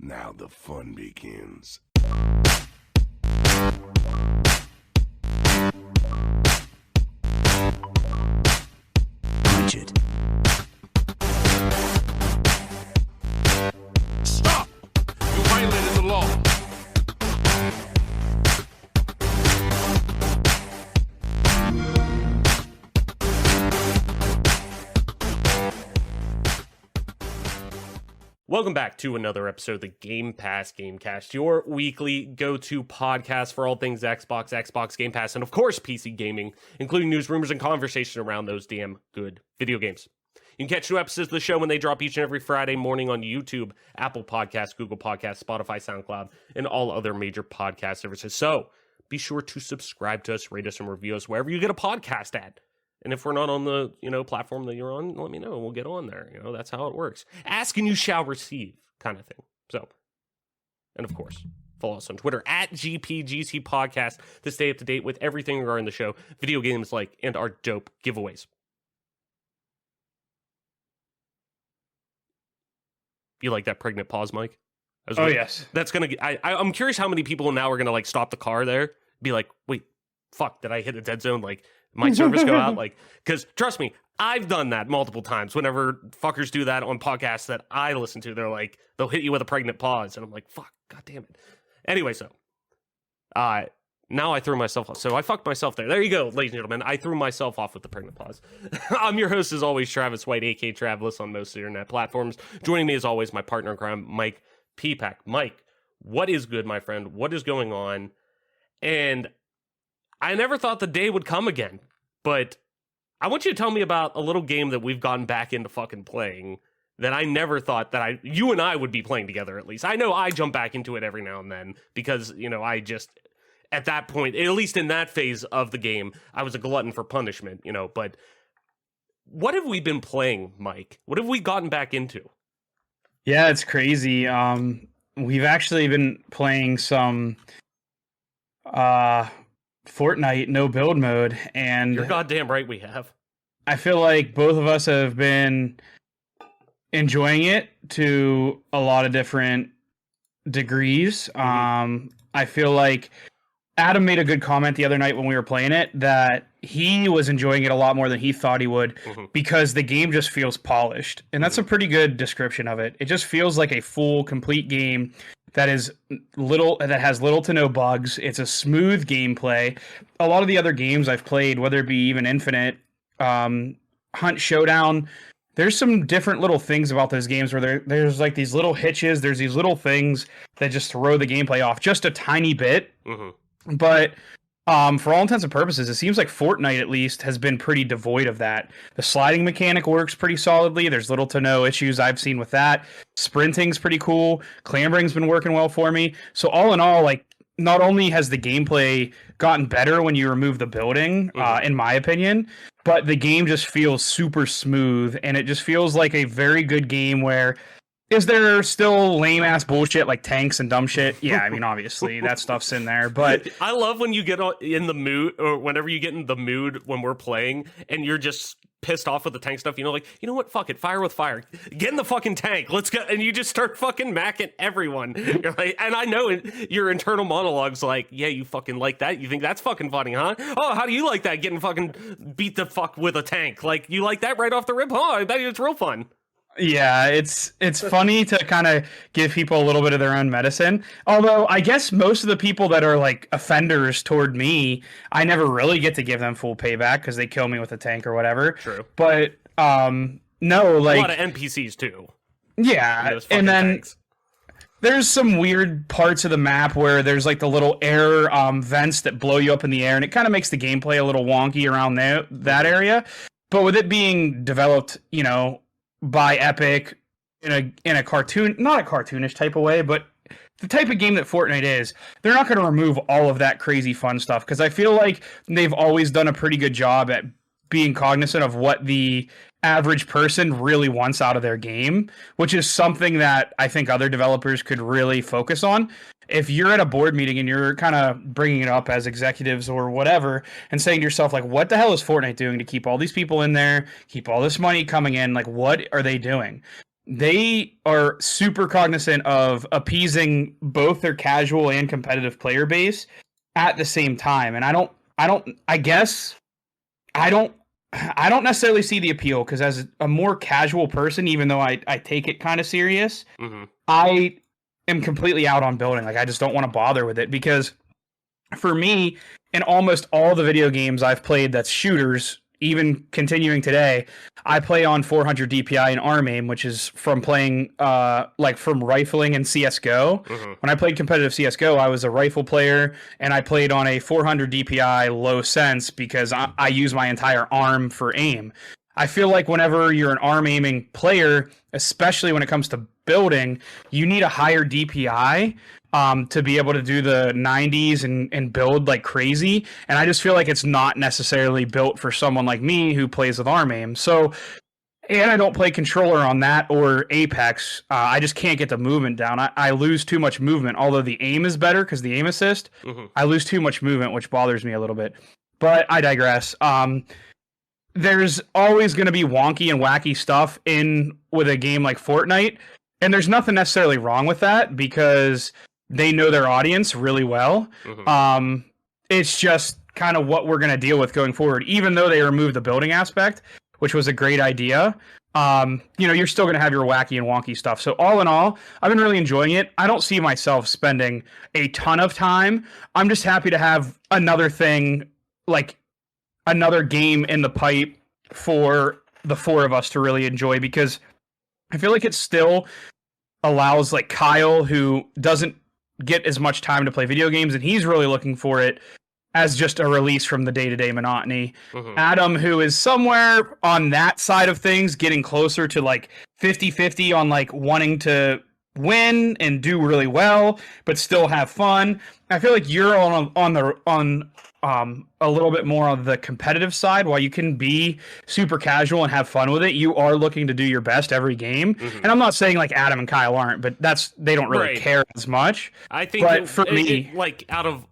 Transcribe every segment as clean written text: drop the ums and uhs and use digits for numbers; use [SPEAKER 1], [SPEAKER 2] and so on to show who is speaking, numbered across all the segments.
[SPEAKER 1] Now the fun begins.
[SPEAKER 2] Richard.
[SPEAKER 1] Stop! You violated the law.
[SPEAKER 3] Welcome back to another episode of the Gamecast, your weekly go-to podcast for all things Xbox Game Pass, and of course PC gaming, including news, rumors, and conversation around those damn good video games. You can catch new episodes of the show when they drop each and every Friday morning on YouTube, Apple Podcasts, Google Podcasts, Spotify, SoundCloud, and all other major podcast services. So be sure to subscribe to us, rate us, and review us wherever you get a podcast at. And if we're not on the, platform that you're on, let me know. We'll get on there. That's how it works. Ask and you shall receive kind of thing. So, and of course, follow us on Twitter at GPGC Podcast to stay up to date with everything regarding the show, video games and our dope giveaways. You like that pregnant pause, Mike?
[SPEAKER 4] Yes.
[SPEAKER 3] That's going to, I'm curious how many people now are going to stop the car there, be like, wait, fuck, did I hit a dead zone? Might service go out? Because trust me, I've done that multiple times. Whenever fuckers do that on podcasts that I listen to, they're like, they'll hit you with a pregnant pause. And I'm like, fuck, god damn it. Anyway, so, now I threw myself off. So I fucked myself there. There you go, ladies and gentlemen. I threw myself off with the pregnant pause. I'm your host, as always, Travis White, aka Traveless on most internet platforms. Joining me, as always, my partner in crime, Mike P-Pack. Mike, what is good, my friend? What is going on? And I never thought the day would come again, but I want you to tell me about a little game that we've gotten back into fucking playing that I never thought that you and I would be playing together, at least. I know I jump back into it every now and then because, I just, at that point, at least in that phase of the game, I was a glutton for punishment, but what have we been playing, Mike? What have we gotten back into?
[SPEAKER 4] Yeah, it's crazy. We've actually been playing some Fortnite no build mode, and
[SPEAKER 3] you're goddamn right we have.
[SPEAKER 4] I feel like both of us have been enjoying it to a lot of different degrees.
[SPEAKER 3] Mm-hmm.
[SPEAKER 4] I feel like Adam made a good comment the other night when we were playing it that he was enjoying it a lot more than he thought he would because the game just feels polished. And that's a pretty good description of it. It just feels like a full, complete game that has little to no bugs. It's a smooth gameplay. A lot of the other games I've played, whether it be even Infinite, Hunt Showdown, there's some different little things about those games where there's like these little hitches. There's these little things that just throw the gameplay off just a tiny bit.
[SPEAKER 3] Mm-hmm.
[SPEAKER 4] But for all intents and purposes, it seems like Fortnite at least has been pretty devoid of that. The sliding mechanic works pretty solidly. There's little to no issues I've seen with that. Sprinting's pretty cool. Clambering's been working well for me. So all in all, not only has the gameplay gotten better when you remove the building, in my opinion, but the game just feels super smooth, and it just feels like a very good game where is there still lame-ass bullshit like tanks and dumb shit? Yeah, I mean, obviously, that stuff's in there, but
[SPEAKER 3] I love when you get in the mood, or whenever you get in the mood when we're playing, and you're just pissed off with the tank stuff, you know what, fuck it, fire with fire. Get in the fucking tank, let's go, and you just start fucking macking everyone. You're like, and I know your internal monologue's like, yeah, you fucking like that? You think that's fucking funny, huh? Oh, how do you like that, getting fucking beat the fuck with a tank? Like, you like that right off the rip? Huh? I bet it's real fun.
[SPEAKER 4] Yeah, it's funny to kind of give people a little bit of their own medicine. Although I guess most of the people that are like offenders toward me, I never really get to give them full payback because they kill me with a tank or whatever.
[SPEAKER 3] True.
[SPEAKER 4] But no, like
[SPEAKER 3] a lot of NPCs too.
[SPEAKER 4] Yeah, and then
[SPEAKER 3] tanks.
[SPEAKER 4] There's some weird parts of the map where there's like the little air vents that blow you up in the air, and it kind of makes the gameplay a little wonky around that area. But with it being developed, by Epic in a cartoon, not a cartoonish type of way, but the type of game that Fortnite is, they're not going to remove all of that crazy fun stuff because I feel like they've always done a pretty good job at being cognizant of what the average person really wants out of their game, which is something that I think other developers could really focus on. If you're at a board meeting and you're kind of bringing it up as executives or whatever and saying to yourself, like, what the hell is Fortnite doing to keep all these people in there, keep all this money coming in? Like, what are they doing? they are super cognizant of appeasing both their casual and competitive player base at the same time. And I don't necessarily see the appeal, because as a more casual person, even though I take it kind of serious, I am completely out on building. Like, I just don't want to bother with it, because for me, in almost all the video games I've played that's shooters, even continuing today, I play on 400 DPI and arm aim, which is from playing from rifling in CSGO. When I played competitive CSGO, I was a rifle player, and I played on a 400 DPI low sense because I use my entire arm for aim. I feel like whenever you're an arm aiming player, especially when it comes to building, you need a higher DPI to be able to do the 90s and build like crazy. And I just feel like it's not necessarily built for someone like me who plays with arm aim. So, and I don't play controller on that or Apex. I just can't get the movement down. I lose too much movement, although the aim is better because the aim assist. I lose too much movement, which bothers me a little bit. But I digress. There's always going to be wonky and wacky stuff in with a game like Fortnite. And there's nothing necessarily wrong with that, because they know their audience really well. It's just kind of what we're going to deal with going forward. Even though they removed the building aspect, which was a great idea, you're still going to have your wacky and wonky stuff. So all in all, I've been really enjoying it. I don't see myself spending a ton of time. I'm just happy to have another thing, like another game in the pipe for the four of us to really enjoy, because I feel like it still allows like Kyle, who doesn't get as much time to play video games, and he's really looking for it as just a release from the day-to-day monotony. Adam, who is somewhere on that side of things, getting closer to like 50-50 on like wanting to win and do really well, but still have fun. I feel like you're on a little bit more on the competitive side. While you can be super casual and have fun with it, you are looking to do your best every game. And I'm not saying like Adam and Kyle aren't, but they don't really care as much.
[SPEAKER 3] I think for me, like out of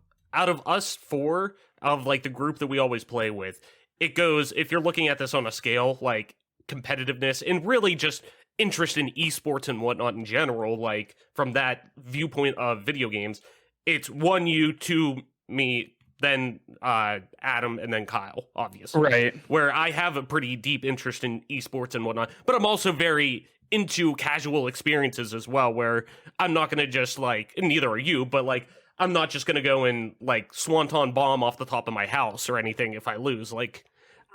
[SPEAKER 3] us four, of like the group that we always play with, it goes, if you're looking at this on a scale, like competitiveness and really just interest in esports and whatnot in general, like from that viewpoint of video games, it's 1 you, 2 me, then Adam, and then Kyle, obviously. Right. Where I have a pretty deep interest in esports and whatnot, but I'm also very into casual experiences as well, where I'm not going to just like, and neither are you, but like, I'm not just going to go and like swanton bomb off the top of my house or anything if I lose. Like,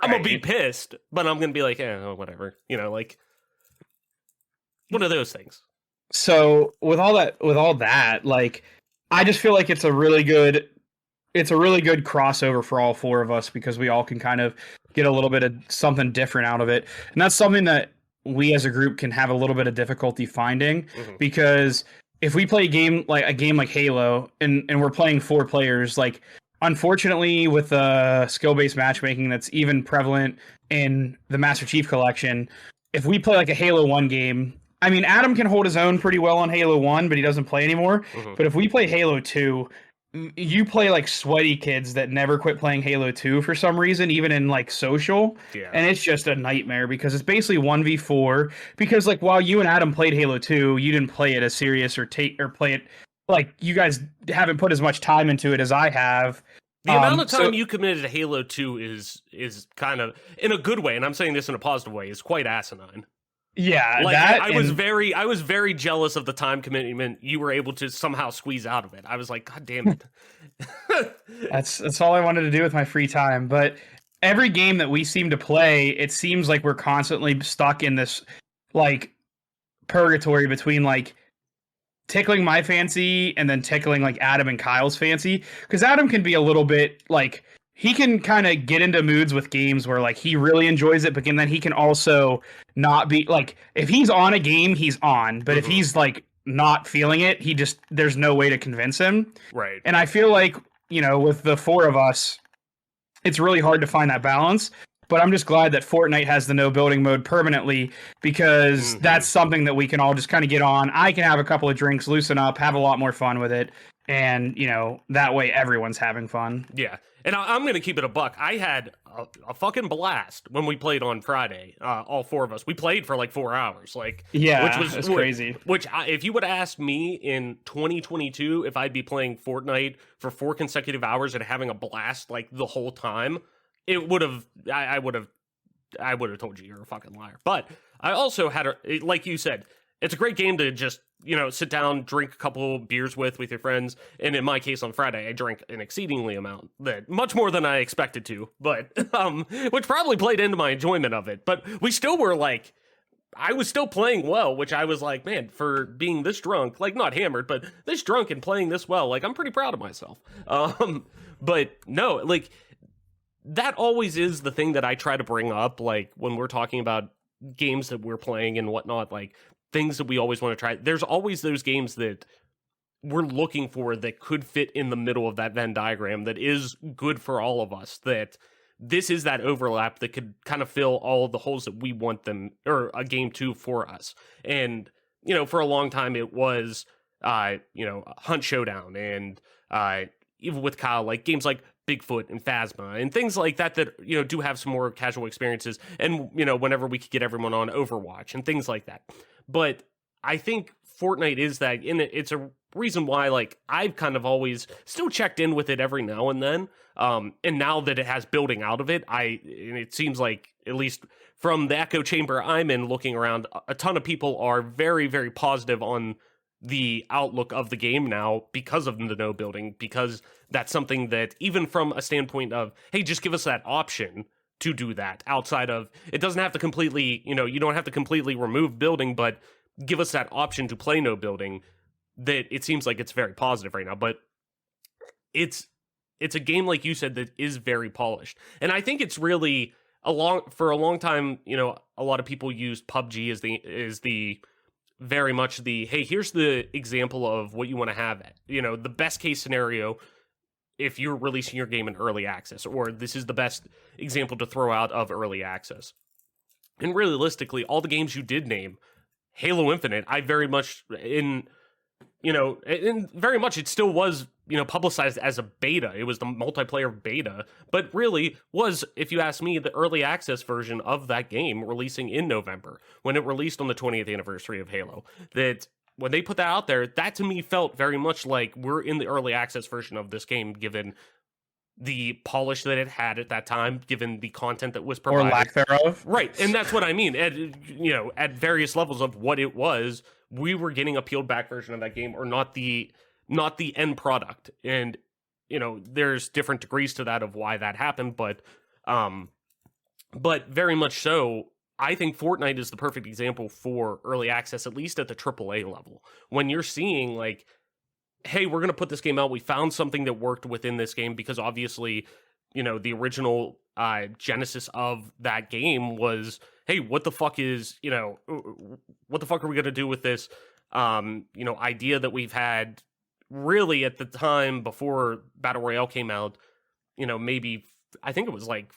[SPEAKER 3] I'm going to be pissed, but I'm going to be like, whatever. Like, one of those things.
[SPEAKER 4] So with all that, like, I just feel like it's a really good crossover for all four of us, because we all can kind of get a little bit of something different out of it. And that's something that we as a group can have a little bit of difficulty finding, because if we play a game like Halo and we're playing 4 players, like, unfortunately with the skill-based matchmaking that's even prevalent in the Master Chief Collection, if we play like a Halo 1 game, I mean, Adam can hold his own pretty well on Halo 1, but he doesn't play anymore. But if we play Halo 2, you play like sweaty kids that never quit playing Halo 2 for some reason, even in like social. And it's just a nightmare, because it's basically 1v4. Because like, while you and Adam played Halo 2, you didn't play it as serious or play it like, you guys haven't put as much time into it as I have.
[SPEAKER 3] The amount of time you committed to Halo 2 is kind of, in a good way, and I'm saying this in a positive way, is quite asimine.
[SPEAKER 4] Yeah,
[SPEAKER 3] like, I was very jealous of the time commitment you were able to somehow squeeze out of it. I was like, God damn it.
[SPEAKER 4] That's all I wanted to do with my free time. But every game that we seem to play, it seems like we're constantly stuck in this like purgatory between like tickling my fancy and then tickling like Adam and Kyle's fancy. Because Adam can be a little bit like, he can kind of get into moods with games where like he really enjoys it, but then he can also not be like, if he's on a game, he's on. But if he's like not feeling it, there's no way to convince him.
[SPEAKER 3] Right.
[SPEAKER 4] And I feel like, with the 4 of us, it's really hard to find that balance. But I'm just glad that Fortnite has the no building mode permanently, because that's something that we can all just kind of get on. I can have a couple of drinks, loosen up, have a lot more fun with it. and that way everyone's having fun.
[SPEAKER 3] Yeah. And I'm going to keep it a buck. I had a fucking blast when we played on Friday. All four of us. We played for like 4 hours. Like,
[SPEAKER 4] Yeah, which was crazy.
[SPEAKER 3] If you would ask me in 2022 if I'd be playing Fortnite for 4 consecutive hours and having a blast like the whole time, it would have. I would have told you you're a fucking liar. But I also had, like you said, it's a great game to just, sit down, drink a couple beers with your friends. And in my case on Friday, I drank an exceedingly amount, much more than I expected to, but, which probably played into my enjoyment of it. But we still were like, I was still playing well, which I was like, man, for being this drunk, like not hammered, but this drunk and playing this well, like I'm pretty proud of myself. But no, like that always is the thing that I try to bring up, like when we're talking about games that we're playing and whatnot, like things that we always want to try. There's always those games that we're looking for that could fit in the middle of that Venn diagram that is good for all of us, that this is that overlap that could kind of fill all of the holes that we want them or a game to for us. And, for a long time it was, Hunt Showdown and even with Kyle, like games like Bigfoot and Phasma and things like that do have some more casual experiences. And, whenever we could get everyone on Overwatch and things like that. But I think Fortnite is that, and it's a reason why, like, I've kind of always still checked in with it every now and then. And now that it has building out of it, and it seems like, at least from the echo chamber I'm in looking around, a ton of people are very, very positive on the outlook of the game now because of the no building, because that's something that even from a standpoint of, hey, just give us that option to do that outside of, it doesn't have to completely, you don't have to completely remove building, but give us that option to play no building, that it seems like it's very positive right now. But it's a game, like you said, that is very polished. And I think it's really for a long time, a lot of people used PUBG as the very much the, hey, here's the example of what you want to have, the best case scenario if you're releasing your game in early access, or this is the best example to throw out of early access. And realistically, all the games you did name, Halo Infinite, I very much and very much it still was, publicized as a beta. It was the multiplayer beta, but really was, if you ask me, the early access version of that game releasing in November when it released on the 20th anniversary of Halo. That when they put that out there, that to me felt very much like we're in the early access version of this game, given the polish that it had at that time, given the content that was provided.
[SPEAKER 4] Or lack thereof.
[SPEAKER 3] Right, and that's what I mean. At various levels of what it was, we were getting a peeled back version of that game, or not the end product. And, there's different degrees to that of why that happened, but very much so, I think Fortnite is the perfect example for early access, at least at the AAA level. When you're seeing, like, hey, we're going to put this game out. We found something that worked within this game, because obviously, the original genesis of that game was, hey, what the fuck is, what the fuck are we going to do with this, idea that we've had really at the time before Battle Royale came out, maybe, I think it was like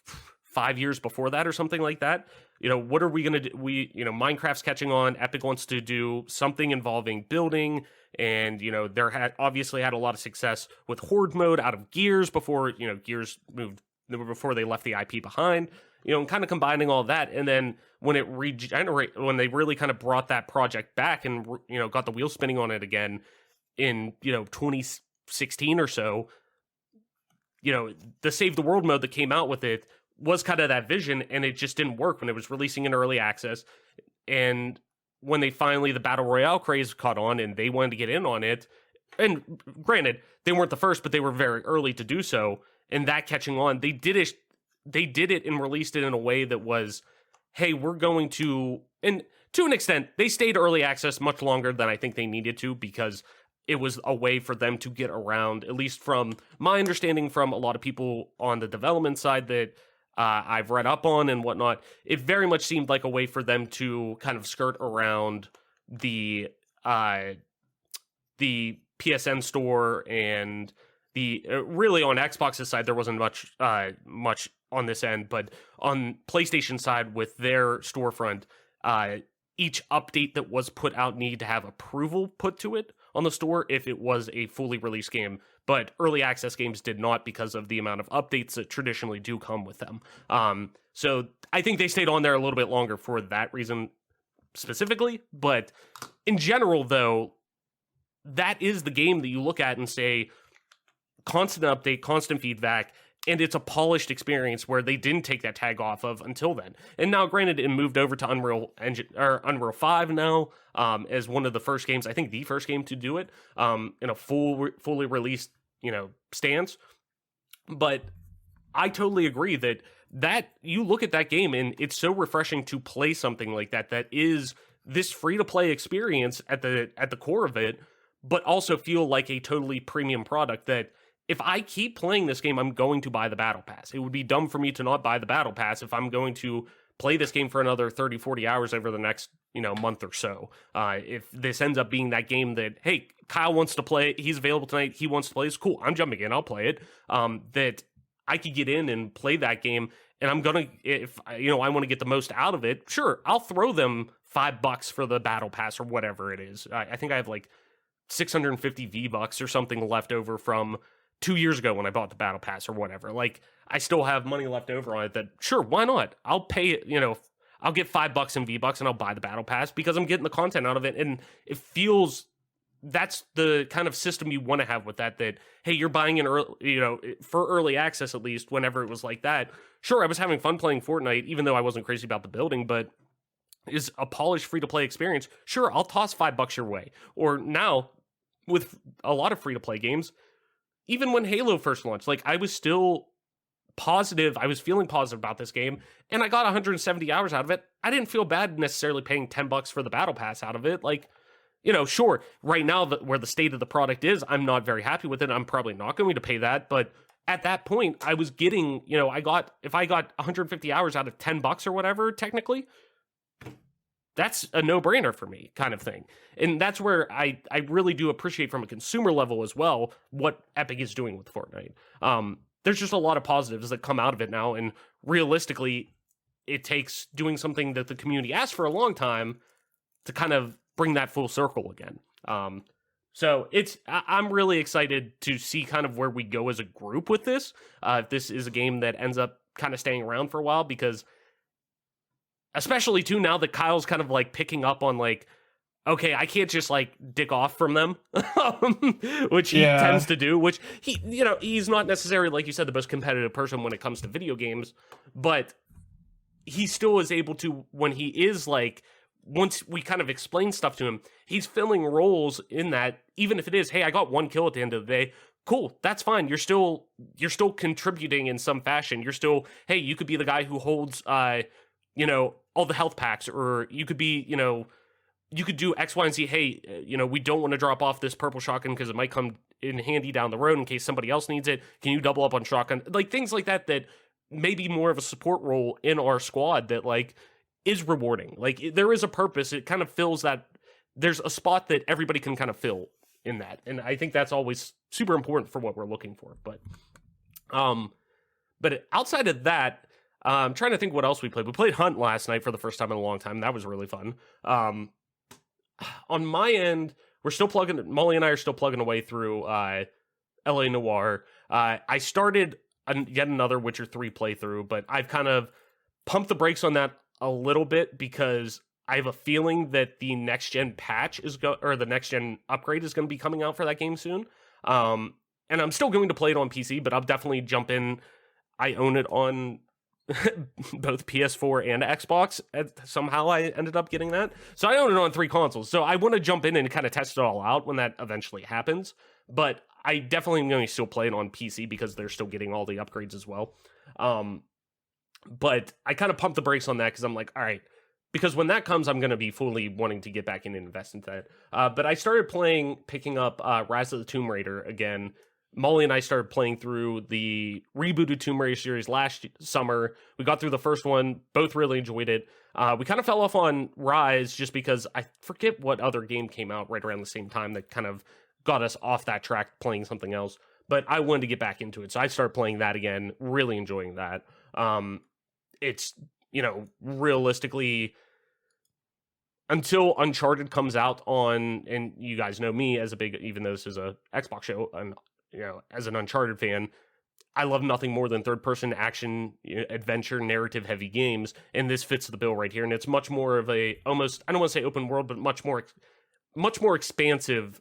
[SPEAKER 3] 5 years before that or something like that. What are we going to do? Minecraft's catching on. Epic wants to do something involving building. And, obviously had a lot of success with Horde mode out of Gears before, Gears moved, before they left the IP behind, and kind of combining all that. And then when it when they really kind of brought that project back and, got the wheel spinning on it again in, 2016 or so, the Save the World mode that came out with it was kind of that vision, and it just didn't work when it was releasing in early access. And when the Battle Royale craze caught on and they wanted to get in on it, and granted, they weren't the first, but they were very early to do so, and that catching on, they did it and released it in a way that was, hey, we're going to, and to an extent, they stayed early access much longer than I think they needed to, because it was a way for them to get around, at least from my understanding from a lot of people on the development side that I've read up on and whatnot. It very much seemed like a way for them to kind of skirt around the PSN store, and the really on Xbox's side there wasn't much on this end, but on PlayStation side with their storefront, each update that was put out needed to have approval put to it on the store if it was a fully released game. But early access games did not because of the amount of updates that traditionally do come with them. So I think they stayed on there a little bit longer for that reason specifically. But in general, though, that is the game that you look at and say, constant update, constant feedback, and it's a polished experience where they didn't take that tag off of until then. And now, granted, it moved over to Unreal 5 now as one of the first games, I think the first game to do it in a fully released, stance. But I totally agree that you look at that game and it's so refreshing to play something like that is this free-to-play experience at the core of it, but also feel like a totally premium product that if I keep playing this game, I'm going to buy the Battle Pass. It would be dumb for me to not buy the Battle Pass if I'm going to play this game for another 30, 40 hours over the next, month or so. If this ends up being that game that, hey, Kyle wants to play, he's available tonight, he wants to play, it's cool, I'm jumping in, I'll play it. That I could get in and play that game, and I'm going to, if, I want to get the most out of it, sure, I'll throw them $5 for the Battle Pass or whatever it is. I think I have like 650 V-Bucks or something left over from 2 years ago when I bought the Battle Pass or whatever. Like, I still have money left over on it that, sure, why not? I'll pay it, I'll get $5 in V-Bucks and I'll buy the Battle Pass because I'm getting the content out of it. And it feels, that's the kind of system you want to have with that, hey, you're buying an early, for early access, at least, whenever it was like that. Sure, I was having fun playing Fortnite, even though I wasn't crazy about the building, but is a polished free-to-play experience. Sure, I'll toss $5 your way. Or now, with a lot of free-to-play games, even when Halo first launched, like, I was still positive, I was feeling positive about this game, and I got 170 hours out of it. I didn't feel bad necessarily paying $10 for the Battle Pass out of it. Like, sure, right now, where the state of the product is, I'm not very happy with it. I'm probably not going to pay that, but at that point, I was getting, if I got 150 hours out of $10 or whatever, technically, that's a no-brainer for me, kind of thing. And that's where I really do appreciate from a consumer level as well what Epic is doing with Fortnite. There's just a lot of positives that come out of it now, and realistically, it takes doing something that the community asked for a long time to kind of bring that full circle again. So I'm really excited to see kind of where we go as a group with this. If this is a game that ends up kind of staying around for a while, because especially too now that Kyle's kind of like picking up on like, okay, I can't just like dick off from them, which he tends to do, which he's not necessarily, like you said, the most competitive person when it comes to video games, but he still is able to, when he is like, once we kind of explain stuff to him, he's filling roles in that, even if it is, hey, I got 1 kill at the end of the day, cool, that's fine. You're still contributing in some fashion. You're still, hey, you could be the guy who holds, all the health packs, or you could be, you could do X, Y, and Z. Hey, we don't want to drop off this purple shotgun because it might come in handy down the road in case somebody else needs it. Can you double up on shotgun? Like, things like that may be more of a support role in our squad that, like, is rewarding. Like, there is a purpose. It kind of fills that. There's a spot that everybody can kind of fill in that. And I think that's always super important for what we're looking for. But outside of that, I'm trying to think what else we played. We played Hunt last night for the first time in a long time. That was really fun. On my end, Molly and I are still plugging away through LA Noire. I started yet another Witcher 3 playthrough, but I've kind of pumped the brakes on that a little bit because I have a feeling that the next gen patch or the next gen upgrade is going to be coming out for that game soon. And I'm still going to play it on PC, but I'll definitely jump in. I own it on both PS4 and Xbox. Somehow I ended up getting that. So I own it on 3 consoles. So I want to jump in and kind of test it all out when that eventually happens. But I definitely am going to still play it on PC because they're still getting all the upgrades as well. But I kind of pumped the brakes on that because I'm like, all right, because when that comes, I'm going to be fully wanting to get back in and invest into that. But I started picking up Rise of the Tomb Raider again. Molly and I started playing through the rebooted Tomb Raider series last summer. We got through the first one, both really enjoyed it. We kind of fell off on Rise just because I forget what other game came out right around the same time that kind of got us off that track playing something else. But I wanted to get back into it, so I started playing that again, really enjoying that. It's, realistically, until Uncharted comes out on, and you guys know me as a big, even though this is a Xbox show, and as an Uncharted fan, I love nothing more than third-person action, adventure, narrative-heavy games, and this fits the bill right here. And it's much more of a almost, I don't want to say open world, but much more expansive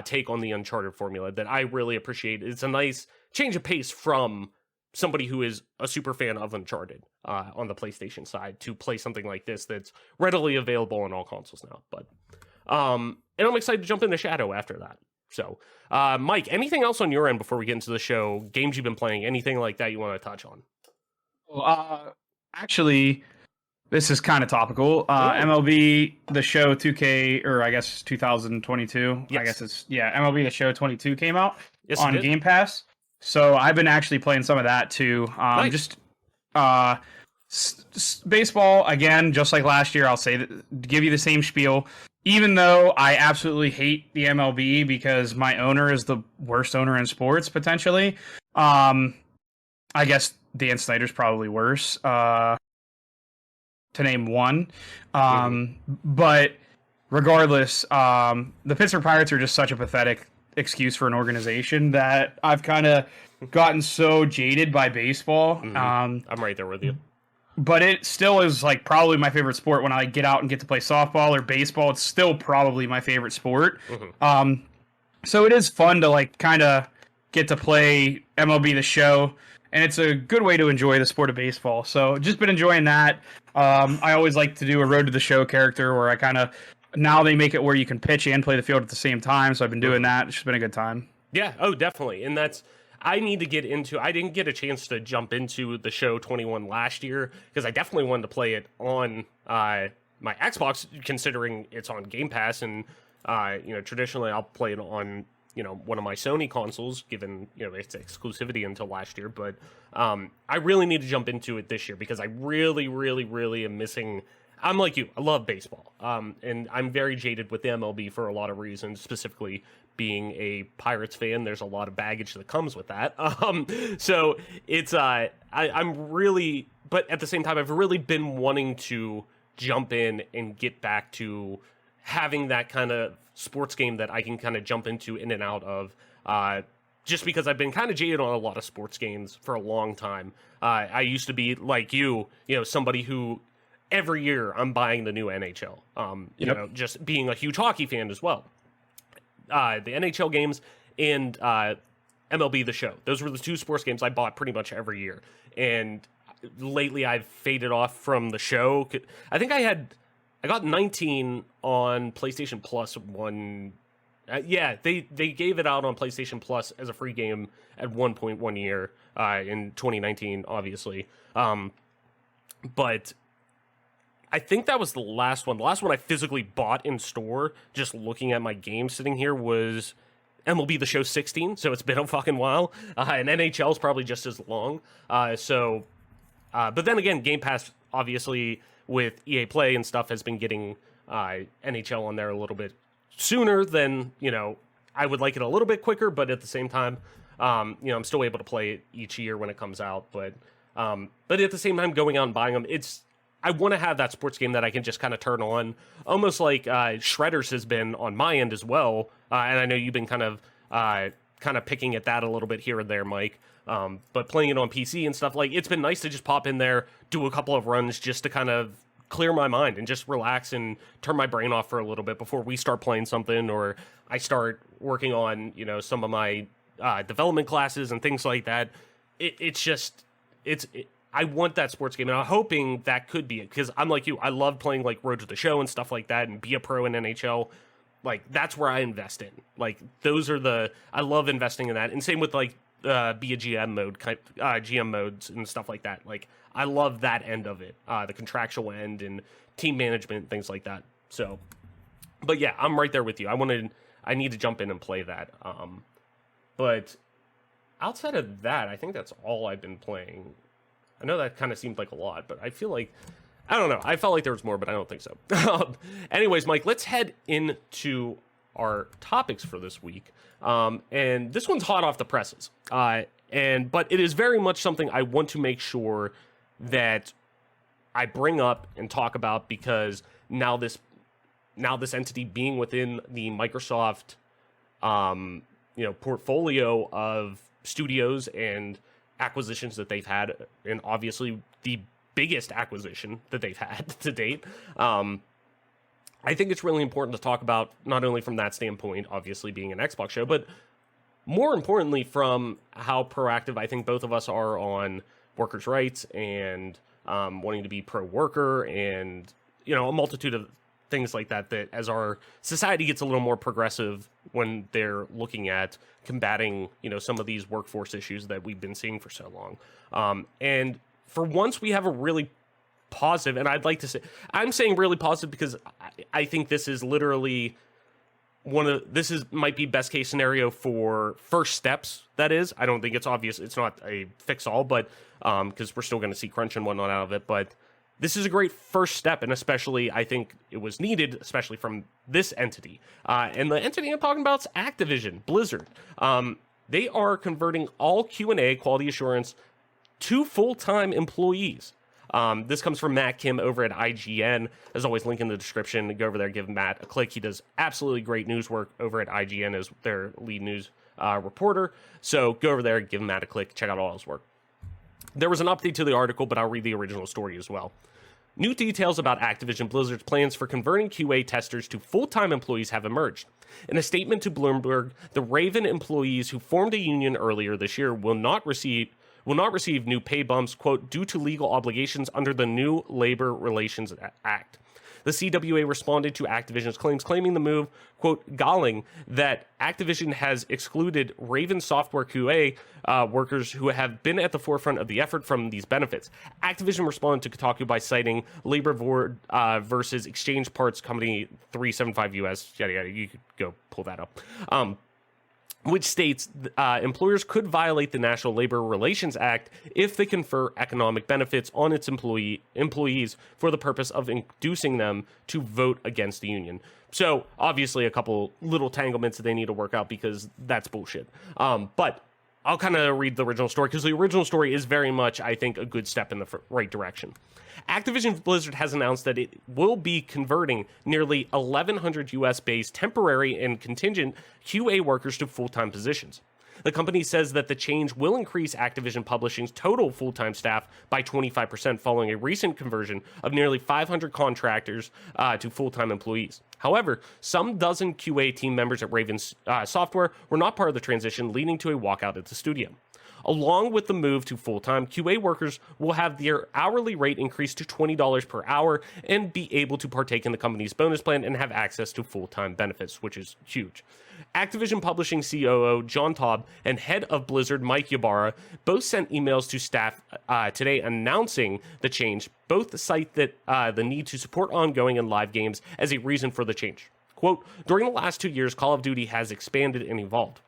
[SPEAKER 3] take on the Uncharted formula that I really appreciate. It's a nice change of pace from somebody who is a super fan of Uncharted on the PlayStation side to play something like this that's readily available on all consoles now. But and I'm excited to jump into Shadow after that. So, Mike, anything else on your end before we get into the show? Games you've been playing, anything like that you want to touch on?
[SPEAKER 4] Actually, this is kind of topical. MLB The Show 2K, or I guess 2022.
[SPEAKER 3] Yes.
[SPEAKER 4] I guess it's, MLB The Show 22 came out on
[SPEAKER 3] it did.
[SPEAKER 4] Game Pass. So I've been actually playing some of that too.
[SPEAKER 3] Nice.
[SPEAKER 4] Just baseball, again, just like last year, I'll say that, give you the same spiel. Even though I absolutely hate the MLB because my owner is the worst owner in sports, potentially. I guess Dan Snyder's probably worse, to name one. But regardless, the Pittsburgh Pirates are just such a pathetic excuse for an organization that I've kind of gotten so jaded by baseball.
[SPEAKER 3] I'm right there with you.
[SPEAKER 4] But it still is like probably my favorite sport. When I get out and get to play softball or baseball, it's still probably my favorite sport. So it is fun to like kind of get to play MLB The Show, and it's a good way to enjoy the sport of baseball. So just been enjoying that. I always like to do a Road to the Show character where I kind of, now they make it where you can pitch and play the field at the same time. So I've been doing that. It's just been a good time.
[SPEAKER 3] Yeah. Oh, definitely. And I need to get into, I didn't get a chance to jump into the show 21 last year because I definitely wanted to play it on my Xbox, considering it's on Game Pass. And, traditionally I'll play it on, one of my Sony consoles, given, its exclusivity until last year. But I really need to jump into it this year because I really, really, really am missing. I'm like you. I love baseball. And I'm very jaded with the MLB for a lot of reasons, specifically being a Pirates fan. There's a lot of baggage that comes with that. So it's, I'm really, but at the same time, I've really been wanting to jump in and get back to having that kind of sports game that I can kind of jump into in and out of, just because I've been kind of jaded on a lot of sports games for a long time. I used to be like you somebody who every year I'm buying the new NHL, just being a huge hockey fan as well. The NHL games and MLB The Show. Those were the two sports games I bought pretty much every year. And lately I've faded off from the show. I think I got 19 on PlayStation Plus one. They gave it out on PlayStation Plus as a free game at one point one year in 2019, obviously. But I think that was the last one. The last one I physically bought in store, just looking at my game sitting here, was MLB The Show 16. So it's been a fucking while. And NHL is probably just as long. But then again, Game Pass, obviously, with EA Play and stuff, has been getting NHL on there a little bit sooner than, I would like it a little bit quicker. But at the same time, I'm still able to play it each year when it comes out. But at the same time, going out and buying them, I want to have that sports game that I can just kind of turn on, almost like Shredders has been on my end as well. And I know you've been kind of picking at that a little bit here and there, Mike. But playing it on PC and stuff, like, it's been nice to just pop in there, do a couple of runs just to kind of clear my mind and just relax and turn my brain off for a little bit before we start playing something, or I start working on, some of my development classes and things like that. I want that sports game, and I'm hoping that could be it, because I'm like you. I love playing, like, Road to the Show and stuff like that, and be a pro in NHL. Like, that's where I invest in. Like, I love investing in that. And same with, like, be a GM mode, GM modes and stuff like that. Like, I love that end of it, the contractual end and team management, things like that. So, but yeah, I'm right there with you. I need to jump in and play that. But outside of that, I think that's all I've been playing. I know that kind of seemed like a lot, but I feel like, I don't know. I felt like there was more, but I don't think so. Anyways, Mike, let's head into our topics for this week. And this one's hot off the presses. But it is very much something I want to make sure that I bring up and talk about, because now this now this entity being within the Microsoft, portfolio of studios and acquisitions that they've had, and obviously the biggest acquisition that they've had to date. I think it's really important to talk about, not only from that standpoint, obviously being an Xbox show, but more importantly from how proactive I think both of us are on workers' rights and wanting to be pro-worker and, a multitude of things like that, that as our society gets a little more progressive when they're looking at combating, some of these workforce issues that we've been seeing for so long. And for once we have a really positive, and I'd like to say, I'm saying really positive because I think this is literally might be best case scenario for first steps. That is, I don't think it's obvious. It's not a fix all, but because we're still going to see crunch and whatnot out of it, but this is a great first step, and especially I think it was needed, especially from this entity. And the entity I'm talking about is Activision, Blizzard. They are converting all Q&A, quality assurance, to full-time employees. This comes from Matt Kim over at IGN. As always, link in the description. Go over there, give Matt a click. He does absolutely great news work over at IGN as their lead news reporter. So go over there, give Matt a click, check out all his work. There was an update to the article, but I'll read the original story as well. New details about Activision Blizzard's plans for converting QA testers to full-time employees have emerged. In a statement to Bloomberg, the Raven employees who formed a union earlier this year will not receive new pay bumps, quote, due to legal obligations under the new Labor Relations Act. The CWA responded to Activision's claims, claiming the move, quote, galling, that Activision has excluded Raven software QA workers who have been at the forefront of the effort from these benefits. Activision responded to Kotaku by citing Labor Board versus Exchange Parts Company 375 US, yada, yada. You could go pull that up. Which states employers could violate the National Labor Relations Act if they confer economic benefits on its employees for the purpose of inducing them to vote against the union. So, obviously, a couple little tanglements that they need to work out because that's bullshit. But I'll kind of read the original story because the original story is very much, I think, a good step in the right direction. Activision Blizzard has announced that it will be converting nearly 1,100 US-based temporary and contingent QA workers to full-time positions. The company says that the change will increase Activision Publishing's total full-time staff by 25% following a recent conversion of nearly 500 contractors to full-time employees. However, some dozen QA team members at Raven Software were not part of the transition, leading to a walkout at the studio. Along with the move to full-time, QA workers will have their hourly rate increased to $20 per hour and be able to partake in the company's bonus plan and have access to full-time benefits, which is huge. Activision Publishing COO John Taub and head of Blizzard Mike Ybarra both sent emails to staff today announcing the change. Both cite that the need to support ongoing and live games as a reason for the change. Quote, during the last 2 years, Call of Duty has expanded and evolved.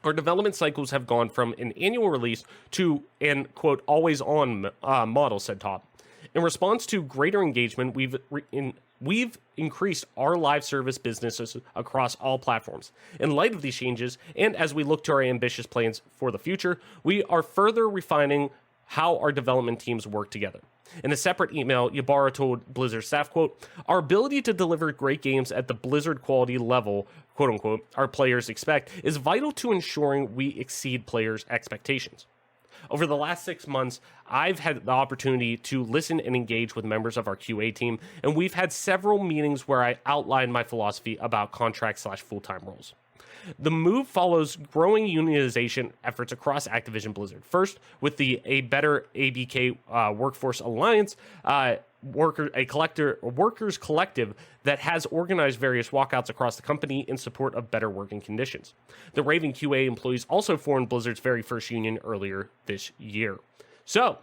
[SPEAKER 3] Our development cycles have gone from an annual release to an, quote, always-on model, said Taub. In response to greater engagement, we've increased our live service businesses across all platforms. In light of these changes, and as we look to our ambitious plans for the future, we are further refining how our development teams work together. In a separate email, Ybarra told Blizzard staff, quote, our ability to deliver great games at the Blizzard quality level, quote unquote, our players expect is vital to ensuring we exceed players' expectations. Over the last 6 months, I've had the opportunity to listen and engage with members of our QA team, and we've had several meetings where I outlined my philosophy about contract/full-time roles. The move follows growing unionization efforts across Activision Blizzard. First, with the A Better ABK Workforce Alliance, workers collective that has organized various walkouts across the company in support of better working conditions. The Raven QA employees also formed Blizzard's very first union earlier this year. So,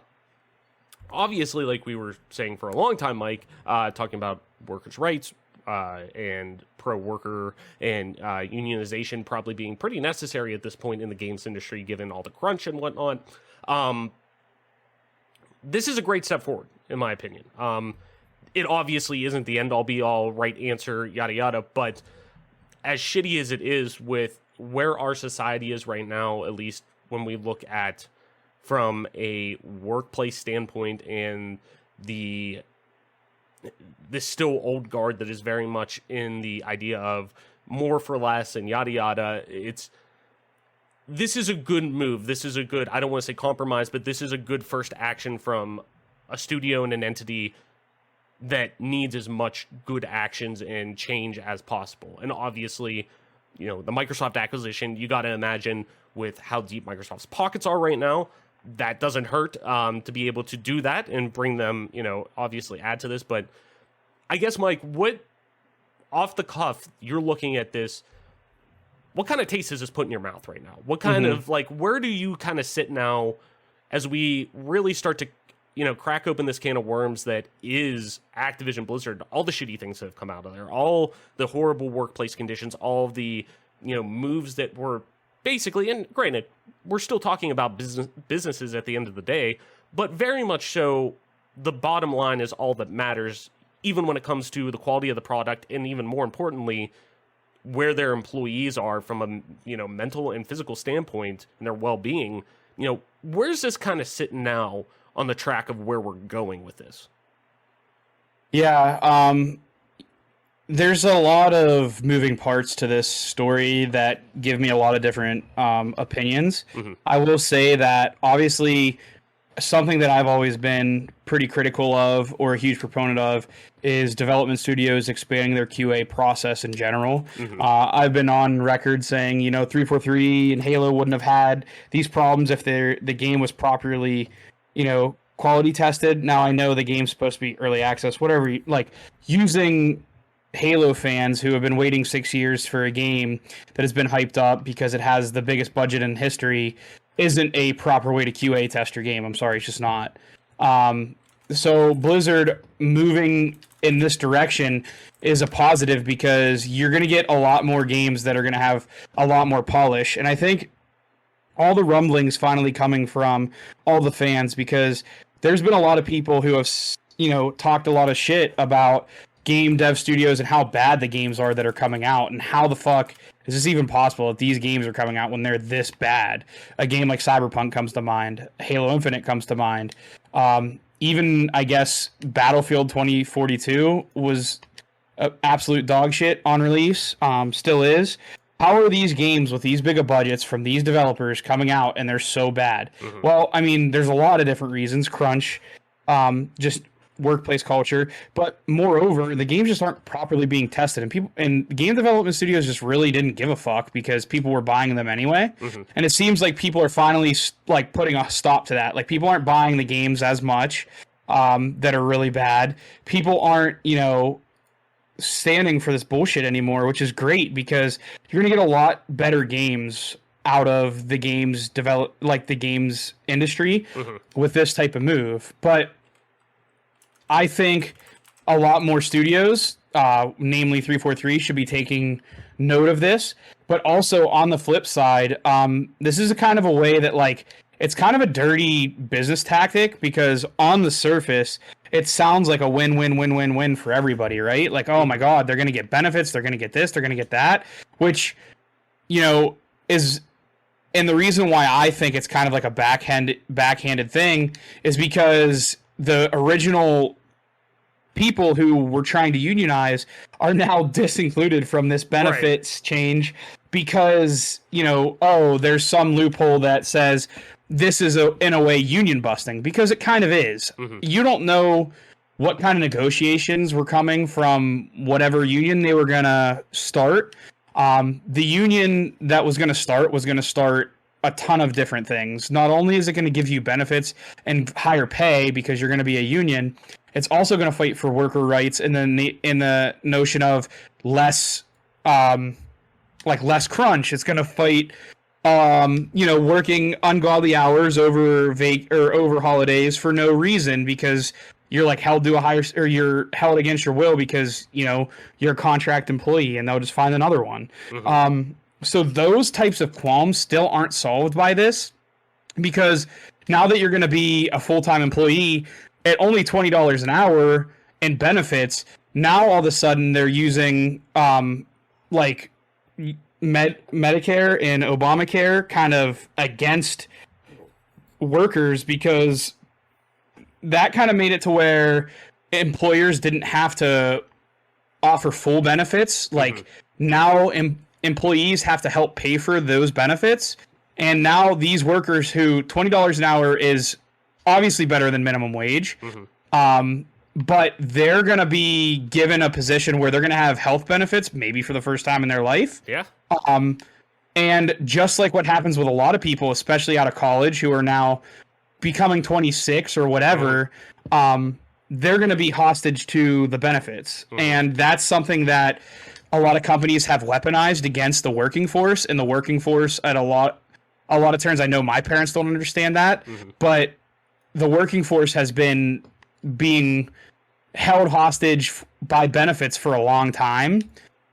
[SPEAKER 3] obviously, like we were saying for a long time, Mike, talking about workers' rights, and pro-worker and unionization probably being pretty necessary at this point in the games industry, given all the crunch and whatnot. This is a great step forward, in my opinion. It obviously isn't the end-all, be-all, right answer, yada, yada, but as shitty as it is with where our society is right now, at least when we look at from a workplace standpoint and the this still old guard that is very much in the idea of more for less and yada yada. This is a good move. This is a good, I don't want to say compromise, but this is a good first action from a studio and an entity that needs as much good actions and change as possible. And obviously, the Microsoft acquisition, you got to imagine with how deep Microsoft's pockets are right now, that doesn't hurt to be able to do that and bring them, obviously add to this. But I guess, Mike, what, off the cuff, you're looking at this, what kind of taste is this put in your mouth right now? What kind of, where do you kind of sit now as we really start to, crack open this can of worms that is Activision Blizzard, all the shitty things that have come out of there, all the horrible workplace conditions, all of the, moves that were basically, and granted, we're still talking about businesses at the end of the day, but very much so, the bottom line is all that matters, even when it comes to the quality of the product, and even more importantly, where their employees are from a mental and physical standpoint and their well-being. Where's this kind of sitting now on the track of where we're going with this?
[SPEAKER 4] Yeah, there's a lot of moving parts to this story that give me a lot of different opinions. I will say that obviously something that I've always been pretty critical of or a huge proponent of is development studios expanding their QA process in general. I've been on record saying, 343 and Halo wouldn't have had these problems if the game was properly, quality tested. Now I know the game's supposed to be early access, whatever, using Halo fans who have been waiting 6 years for a game that has been hyped up because it has the biggest budget in history isn't a proper way to QA test your game. I'm sorry, it's just not. So Blizzard moving in this direction is a positive because you're going to get a lot more games that are going to have a lot more polish. And I think all the rumblings finally coming from all the fans, because there's been a lot of people who have, talked a lot of shit about game dev studios and how bad the games are that are coming out, and how the fuck is this even possible that these games are coming out when they're this bad? A game like Cyberpunk comes to mind. Halo Infinite comes to mind. Even, I guess, Battlefield 2042 was absolute dog shit on release. Still is. How are these games with these big of budgets from these developers coming out and they're so bad? Well, I mean, there's a lot of different reasons. Crunch, just workplace culture, but moreover, the games just aren't properly being tested, and game development studios just really didn't give a fuck because people were buying them anyway. And it seems like people are finally putting a stop to that. People aren't buying the games as much that are really bad. People aren't, standing for this bullshit anymore, which is great because you're gonna get a lot better games out of the games the games industry with this type of move. But I think a lot more studios, namely 343, should be taking note of this. But also on the flip side, this is a kind of a way that it's kind of a dirty business tactic, because on the surface, it sounds like a win-win-win-win-win for everybody, right? Oh my God, they're going to get benefits, they're going to get this, they're going to get that, which, is, and the reason why I think it's kind of like a backhanded thing is because the original people who were trying to unionize are now disincluded from this benefits change because, there's some loophole that says this is in a way union busting, because it kind of is. You don't know what kind of negotiations were coming from whatever union they were going to start. The union that was going to start a ton of different things. Not only is it going to give you benefits and higher pay because you're going to be a union, it's also going to fight for worker rights, and then in the notion of less crunch. It's going to fight working ungodly hours over holidays for no reason, because you're held to a higher, or you're held against your will because you're a contract employee, and they'll just find another one. So those types of qualms still aren't solved by this, because now that you're going to be a full-time employee at only $20 an hour in benefits, now all of a sudden they're using Medicare and Obamacare kind of against workers, because that kind of made it to where employers didn't have to offer full benefits. Like now employees have to help pay for those benefits. And now these workers who $20 an hour is obviously better than minimum wage. But they're going to be given a position where they're going to have health benefits, maybe for the first time in their life.
[SPEAKER 3] Yeah.
[SPEAKER 4] And just like what happens with a lot of people, especially out of college, who are now becoming 26 or whatever, they're going to be hostage to the benefits. And that's something that a lot of companies have weaponized against the working force. And the working force at a lot of turns, I know my parents don't understand that, but the working force has been being held hostage by benefits for a long time.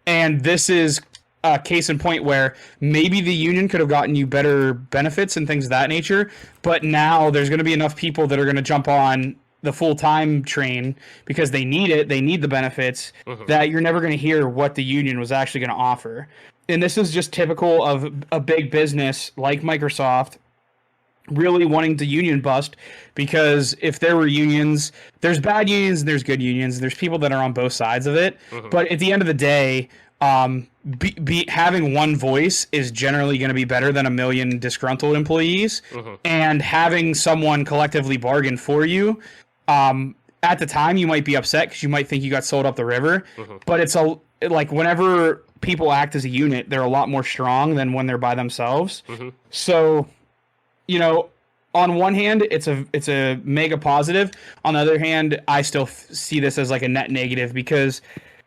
[SPEAKER 4] And this is a case in point where maybe the union could have gotten you better benefits and things of that nature, but now there's going to be enough people that are going to jump on the full-time train because they need it, they need the benefits, that you're never going to hear what the union was actually going to offer. And this is just typical of a big business like Microsoft really wanting to union bust, because if there were unions, there's bad unions and there's good unions, and there's people that are on both sides of it. But at the end of the day, having one voice is generally going to be better than a million disgruntled employees. And having someone collectively bargain for you, at the time you might be upset because you might think you got sold up the river, but it's like whenever people act as a unit, they're a lot more strong than when they're by themselves. So, you know, on one hand, it's a mega positive. On the other hand, I still see this as like a net negative, because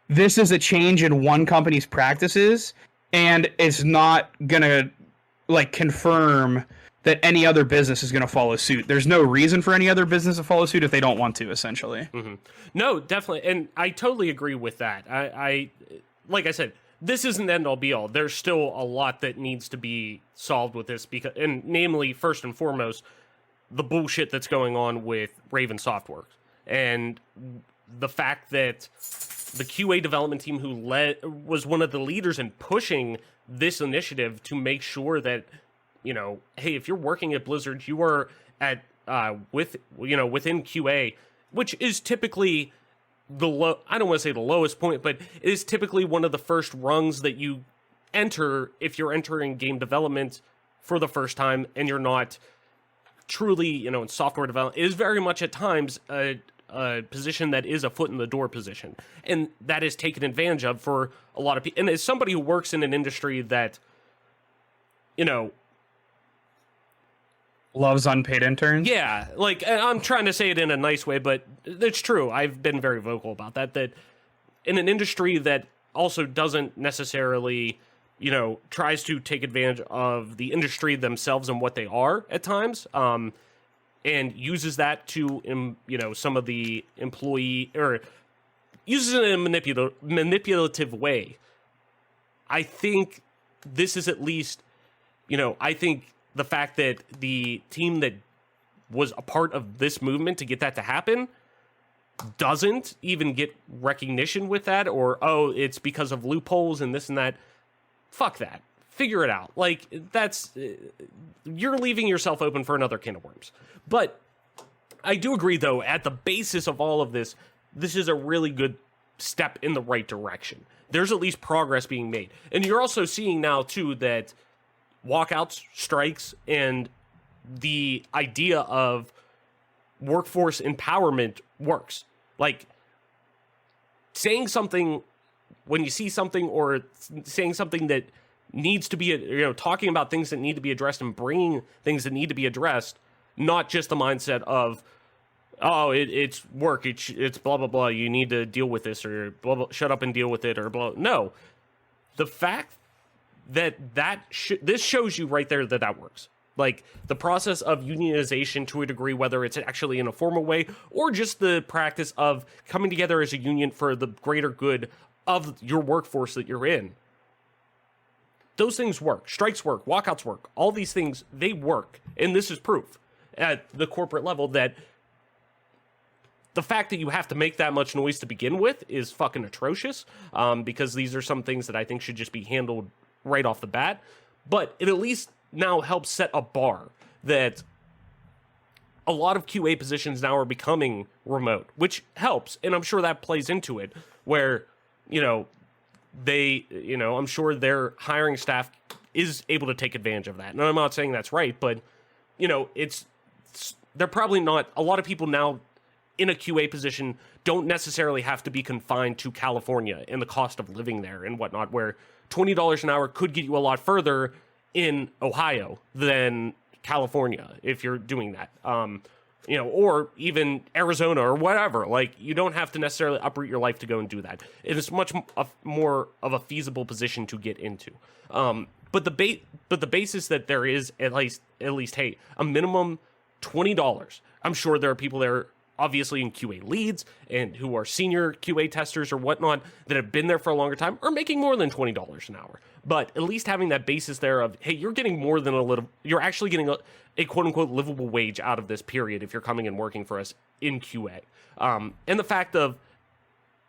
[SPEAKER 4] this is a change in one company's practices, and it's not gonna like confirm that any other business is gonna follow suit. There's no reason for any other business to follow suit if they don't want to, essentially.
[SPEAKER 3] No, definitely, and I totally agree with that. I like I said, this isn't the end all be all. There's still a lot that needs to be solved with this, because, and namely, first and foremost, the bullshit that's going on with Raven Softworks, and the fact that the QA development team who was one of the leaders in pushing this initiative to make sure that, you know, hey, if you're working at Blizzard, you are at within QA, which is typically I don't want to say the lowest point, but it is typically one of the first rungs that you enter if you're entering game development for the first time and you're not truly, you know, in software development. It is very much at times a position that is a foot in the door position, and that is taken advantage of for a lot of people. And as somebody who works in an industry that, you know,
[SPEAKER 4] loves unpaid interns.
[SPEAKER 3] Yeah, like, I'm trying to say it in a nice way, but it's true. I've been very vocal about that in an industry that also doesn't necessarily, you know, tries to take advantage of the industry themselves and what they are at times, and uses that to, you know, some of the employee, or uses it in a manipulative way. I think this is at least, you know, I think the fact that the team that was a part of this movement to get that to happen doesn't even get recognition with that, or, oh, it's because of loopholes and this and that. Fuck that. Figure it out. Like, that's, you're leaving yourself open for another can of worms. But I do agree, though, at the basis of all of this, this is a really good step in the right direction. There's at least progress being made. And you're also seeing now, too, that walkouts, strikes, and the idea of workforce empowerment works. Like, saying something when you see something, or saying something that needs to be, you know, talking about things that need to be addressed and bringing things that need to be addressed, not just the mindset of, oh, it's work, it's blah, blah, blah, you need to deal with this, or blah, blah, shut up and deal with it, or blah. No. The fact that this shows you right there that works. Like, the process of unionization to a degree, whether it's actually in a formal way or just the practice of coming together as a union for the greater good of your workforce that you're in. Those things work. Strikes work. Walkouts work. All these things, they work. And this is proof at the corporate level that the fact that you have to make that much noise to begin with is fucking atrocious, because these are some things that I think should just be handled right off the bat. But it at least now helps set a bar that a lot of QA positions now are becoming remote, which helps. And I'm sure that plays into it where, I'm sure their hiring staff is able to take advantage of that. And I'm not saying that's right, but, they're probably not, a lot of people now in a QA position don't necessarily have to be confined to California and the cost of living there and whatnot, where $20 an hour could get you a lot further in Ohio than California if you're doing that. Or even Arizona or whatever. Like, you don't have to necessarily uproot your life to go and do that. It is much more of a feasible position to get into. But the basis that there is at least, hey, a minimum $20. I'm sure there are people there, obviously in QA leads and who are senior QA testers or whatnot that have been there for a longer time are making more than $20 an hour. But at least having that basis there of, hey, you're getting more than you're actually getting a quote unquote livable wage out of this period if you're coming and working for us in QA. And the fact of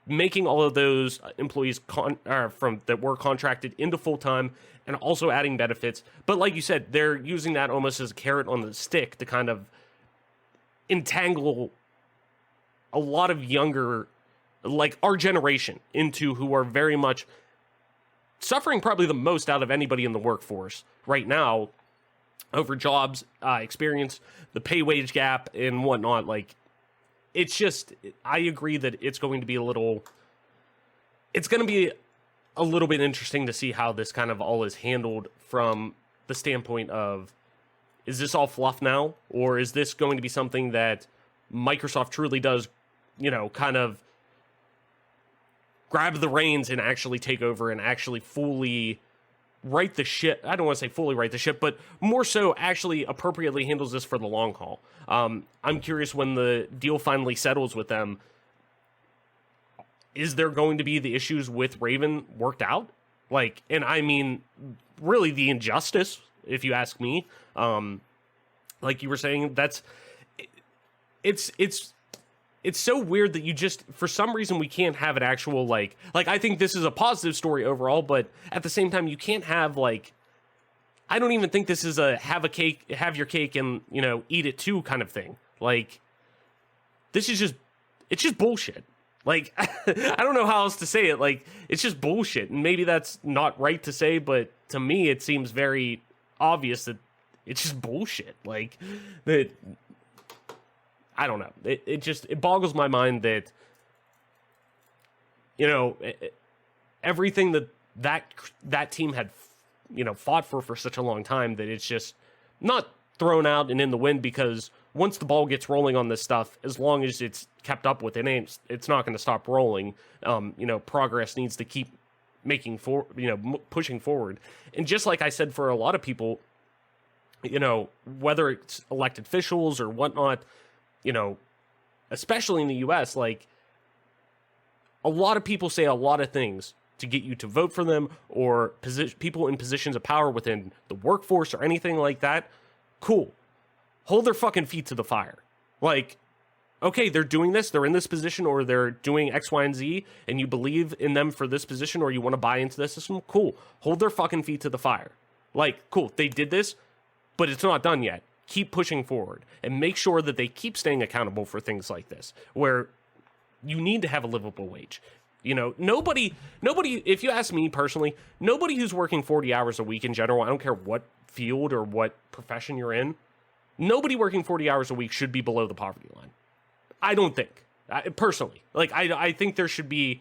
[SPEAKER 3] making all of those employees that were contracted into full time and also adding benefits. But like you said, they're using that almost as a carrot on the stick to kind of entangle a lot of younger, like our generation, into who are very much suffering probably the most out of anybody in the workforce right now over jobs, experience, the pay wage gap and whatnot. Like, it's just, I agree that it's going to be a little bit interesting to see how this kind of all is handled from the standpoint of, is this all fluff now? Or is this going to be something that Microsoft truly does, kind of grab the reins and actually take over and actually fully right the ship? I don't want to say fully right the ship, but more so actually appropriately handles this for the long haul. I'm curious when the deal finally settles with them, is there going to be the issues with Raven worked out? Like, and I mean, really the injustice, if you ask me. Like you were saying, it's so weird that you just, for some reason, we can't have an actual, like I think this is a positive story overall, but at the same time, you can't have, I don't even think this is a have your cake and, eat it too kind of thing. Like, this is it's just bullshit. Like, I don't know how else to say it. Like, it's just bullshit. And maybe that's not right to say, but to me, it seems very obvious that it's just bullshit. Like, that, I don't know. It boggles my mind that, everything that team had, fought for such a long time, that it's just not thrown out and in the wind, because once the ball gets rolling on this stuff, as long as it's kept up with it, it's not going to stop rolling. Progress needs to keep pushing forward. And just like I said, for a lot of people, whether it's elected officials or whatnot, especially in the US, like, a lot of people say a lot of things to get you to vote for them, or people in positions of power within the workforce or anything like that. Cool. Hold their fucking feet to the fire. Like, okay, they're doing this, they're in this position, or they're doing X, Y, and Z, and you believe in them for this position, or you want to buy into this system, cool. Hold their fucking feet to the fire. Like, cool, they did this, but it's not done yet. Keep pushing forward, and make sure that they keep staying accountable for things like this, where you need to have a livable wage. Nobody, if you ask me personally, nobody who's working 40 hours a week in general, I don't care what field or what profession you're in, nobody working 40 hours a week should be below the poverty line. I don't think, personally. Like, I think there should be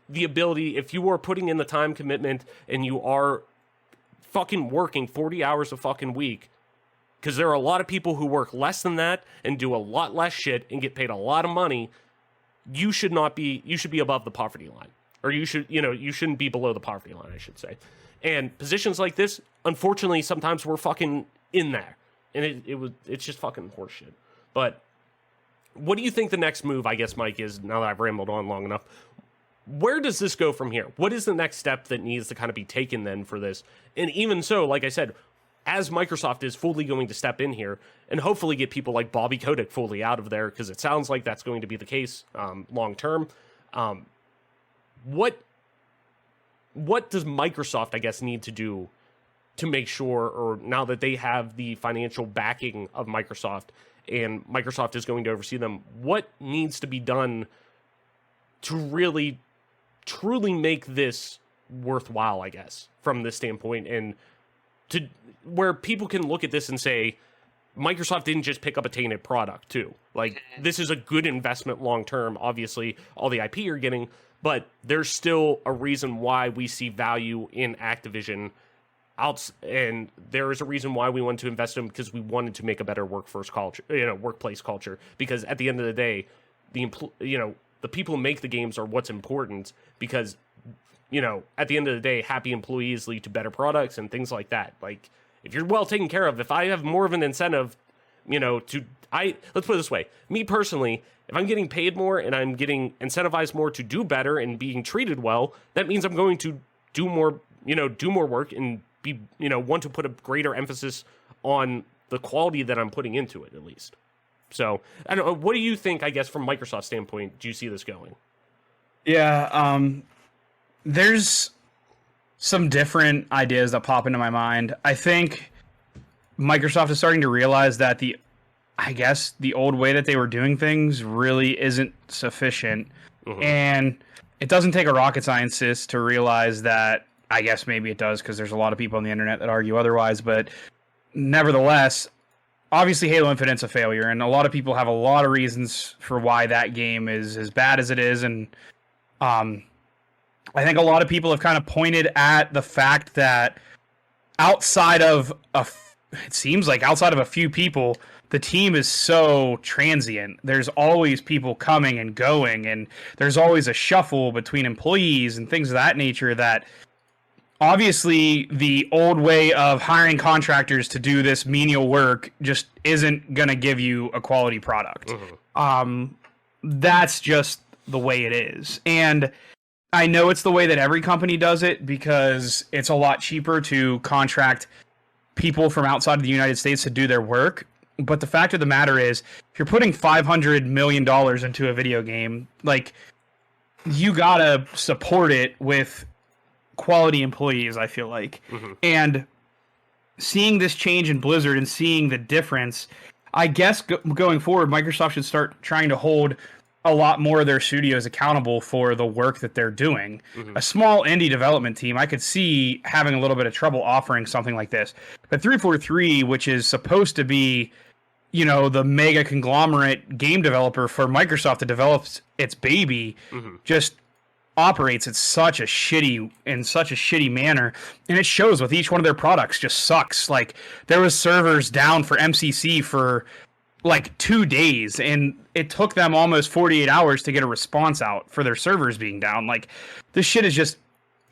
[SPEAKER 3] the ability, if you are putting in the time commitment and you are fucking working 40 hours a fucking week, because there are a lot of people who work less than that and do a lot less shit and get paid a lot of money, you should be above the poverty line. Or you shouldn't be below the poverty line, I should say. And positions like this, unfortunately, sometimes we're fucking in there. And it's just fucking horseshit. But what do you think the next move, I guess, Mike, is, now that I've rambled on long enough? Where does this go from here? What is the next step that needs to kind of be taken then for this? And even so, like I said, as Microsoft is fully going to step in here and hopefully get people like Bobby Kotick fully out of there, because it sounds like that's going to be the case long term. What does Microsoft, I guess, need to do to make sure, or now that they have the financial backing of Microsoft and Microsoft is going to oversee them. What needs to be done to really, truly make this worthwhile, I guess, from this standpoint, and to where people can look at this and say, Microsoft didn't just pick up a tainted product, too. Like, this is a good investment long term. Obviously, all the IP you're getting, but there's still a reason why we see value in Activision. And there is a reason why we wanted to invest in them, because we wanted to make a better workforce culture, workplace culture. Because at the end of the day, the people who make the games are what's important. Because at the end of the day, happy employees lead to better products and things like that. Like, if you're well taken care of, if I have more of an incentive, let's put it this way. Me personally, if I'm getting paid more and I'm getting incentivized more to do better and being treated well, that means I'm going to do more work and be, want to put a greater emphasis on the quality that I'm putting into it, at least. So, I don't know. What do you think, I guess, from Microsoft's standpoint, do you see this going?
[SPEAKER 4] Yeah, there's some different ideas that pop into my mind. I think Microsoft is starting to realize that the old way that they were doing things really isn't sufficient. Mm-hmm. And it doesn't take a rocket scientist to realize that. I guess maybe it does, because there's a lot of people on the internet that argue otherwise, but nevertheless, obviously Halo Infinite's a failure, and a lot of people have a lot of reasons for why that game is as bad as it is, and I think a lot of people have kind of pointed at the fact that outside of a few people, the team is so transient. There's always people coming and going, and there's always a shuffle between employees and things of that nature that obviously the old way of hiring contractors to do this menial work just isn't going to give you a quality product. Mm-hmm. That's just the way it is. And I know it's the way that every company does it, because it's a lot cheaper to contract people from outside of the United States to do their work. But the fact of the matter is, if you're putting $500 million into a video game, like, you gotta support it with quality employees, I feel like. Mm-hmm. And seeing this change in Blizzard and seeing the difference, I guess going forward, Microsoft should start trying to hold a lot more of their studios accountable for the work that they're doing. Mm-hmm. A small indie development team, I could see having a little bit of trouble offering something like this. But 343, which is supposed to be, the mega conglomerate game developer for Microsoft that develops its baby, mm-hmm. just operates in such a shitty manner, and it shows with each one of their products. Just sucks. Like, there was servers down for MCC for like 2 days, and it took them almost 48 hours to get a response out for their servers being down. Like, this shit is just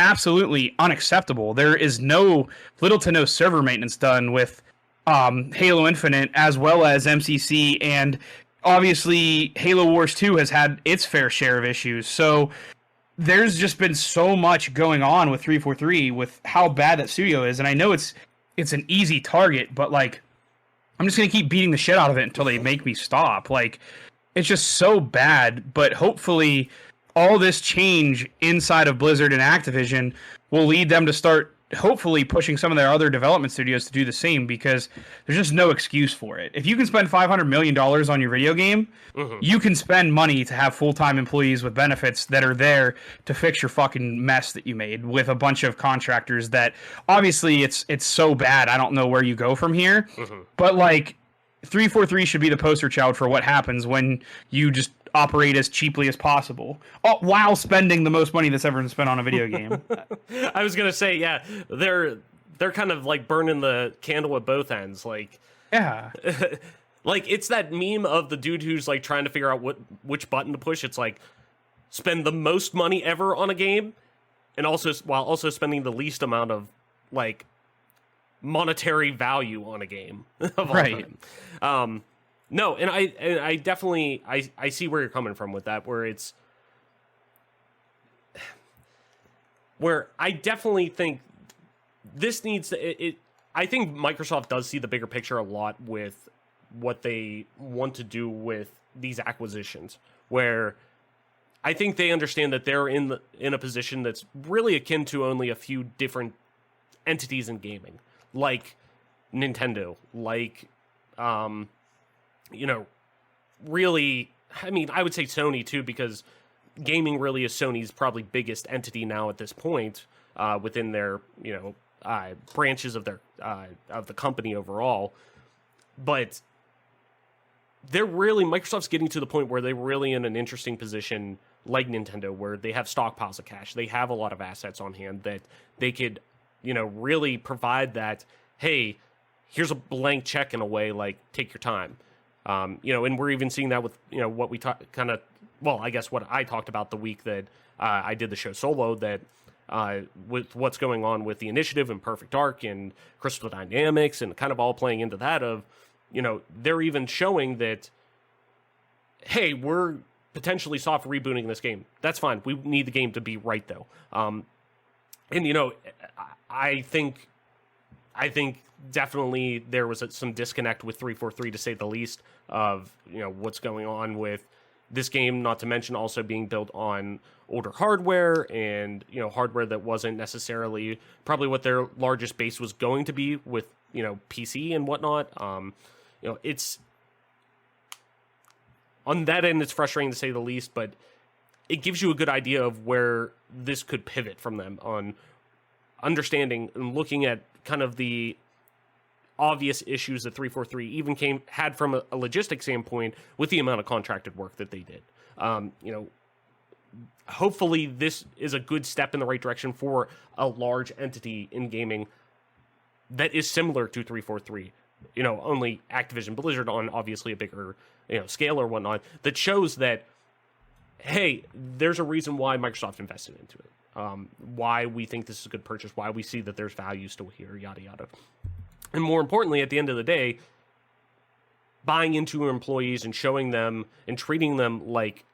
[SPEAKER 4] absolutely unacceptable. There is little to no server maintenance done with Halo Infinite as well as MCC, and obviously Halo Wars 2 has had its fair share of issues. So there's just been so much going on with 343 with how bad that studio is, and I know it's an easy target, but like, I'm just going to keep beating the shit out of it until they make me stop. Like, it's just so bad, but hopefully all this change inside of Blizzard and Activision will lead them to start hopefully pushing some of their other development studios to do the same, because there's just no excuse for it. If you can spend $500 million on your video game, mm-hmm. you can spend money to have full-time employees with benefits that are there to fix your fucking mess that you made with a bunch of contractors that obviously it's so bad, I don't know where you go from here. Mm-hmm. But like, 343 should be the poster child for what happens when you just operate as cheaply as possible, while spending the most money that's ever been spent on a video game.
[SPEAKER 3] I was gonna say, yeah, they're kind of like burning the candle at both ends. Like,
[SPEAKER 4] yeah,
[SPEAKER 3] like, it's that meme of the dude who's like trying to figure out which button to push. It's like, spend the most money ever on a game, and while also spending the least amount of like monetary value on a game of all
[SPEAKER 4] right.
[SPEAKER 3] time. No, and I definitely I see where you're coming from with that, where I definitely think this needs to I think Microsoft does see the bigger picture a lot with what they want to do with these acquisitions, where I think they understand that they're in a position that's really akin to only a few different entities in gaming, like Nintendo, like you know, really, I mean, I would say Sony too, because gaming really is Sony's probably biggest entity now at this point within their, you know, branches of their of the company overall. But Microsoft's getting to the point where they're really in an interesting position, like Nintendo, where they have stockpiles of cash. They have a lot of assets on hand that they could, you know, really provide that, hey, here's a blank check in a way, like, take your time. You know, and we're even seeing that with, you know, what we I guess what I talked about the week that I did the show solo, that with what's going on with the Initiative and Perfect Dark and Crystal Dynamics and kind of all playing into that of, you know, they're even showing that, hey, we're potentially soft rebooting this game. That's fine. We need the game to be right, though. And, you know, I think definitely there was some disconnect with 343, to say the least, of, you know, what's going on with this game, not to mention also being built on older hardware and, you know, hardware that wasn't necessarily probably what their largest base was going to be with, you know, PC and whatnot. You know, it's on that end, it's frustrating to say the least, but it gives you a good idea of where this could pivot from them on understanding and looking at kind of the obvious issues that 343 even had from a logistics standpoint with the amount of contracted work that they did. You know, hopefully this is a good step in the right direction for a large entity in gaming that is similar to 343. You know, only Activision Blizzard on obviously a bigger, you know, scale or whatnot, that shows that, hey, there's a reason why Microsoft invested into it. Why we think this is a good purchase, why we see that there's value still here, yada, yada. And more importantly, at the end of the day, buying into your employees and showing them and treating them like,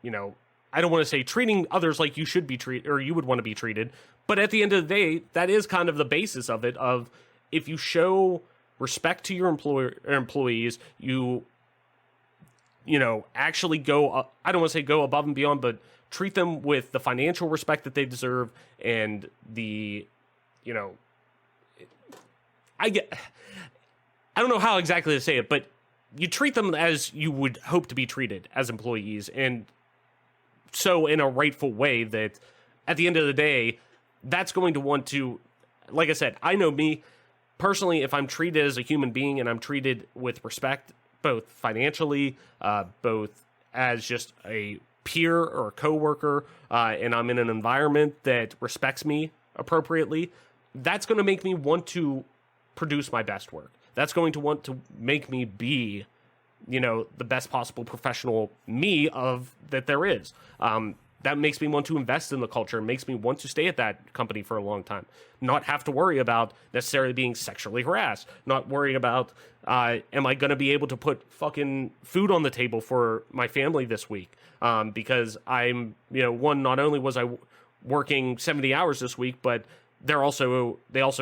[SPEAKER 3] you know, I don't want to say treating others like you should be treated or you would want to be treated, but at the end of the day, that is kind of the basis of it, of if you show respect to your employees, you know, actually go, I don't want to say go above and beyond, but treat them with the financial respect that they deserve and the, you know, I don't know how exactly to say it, but you treat them as you would hope to be treated as employees, and so in a rightful way that at the end of the day, that's going to want to, like I said, I know me personally, if I'm treated as a human being and I'm treated with respect, both financially, both as just a peer or a coworker, and I'm in an environment that respects me appropriately, that's going to make me want to produce my best work. That's going to want to make me be, you know, the best possible professional me of that there is. That makes me want to invest in the culture, makes me want to stay at that company for a long time, not have to worry about necessarily being sexually harassed, not worrying about, am I going to be able to put fucking food on the table for my family this week? Because I'm, you know, one, not only was I working 70 hours this week, but they also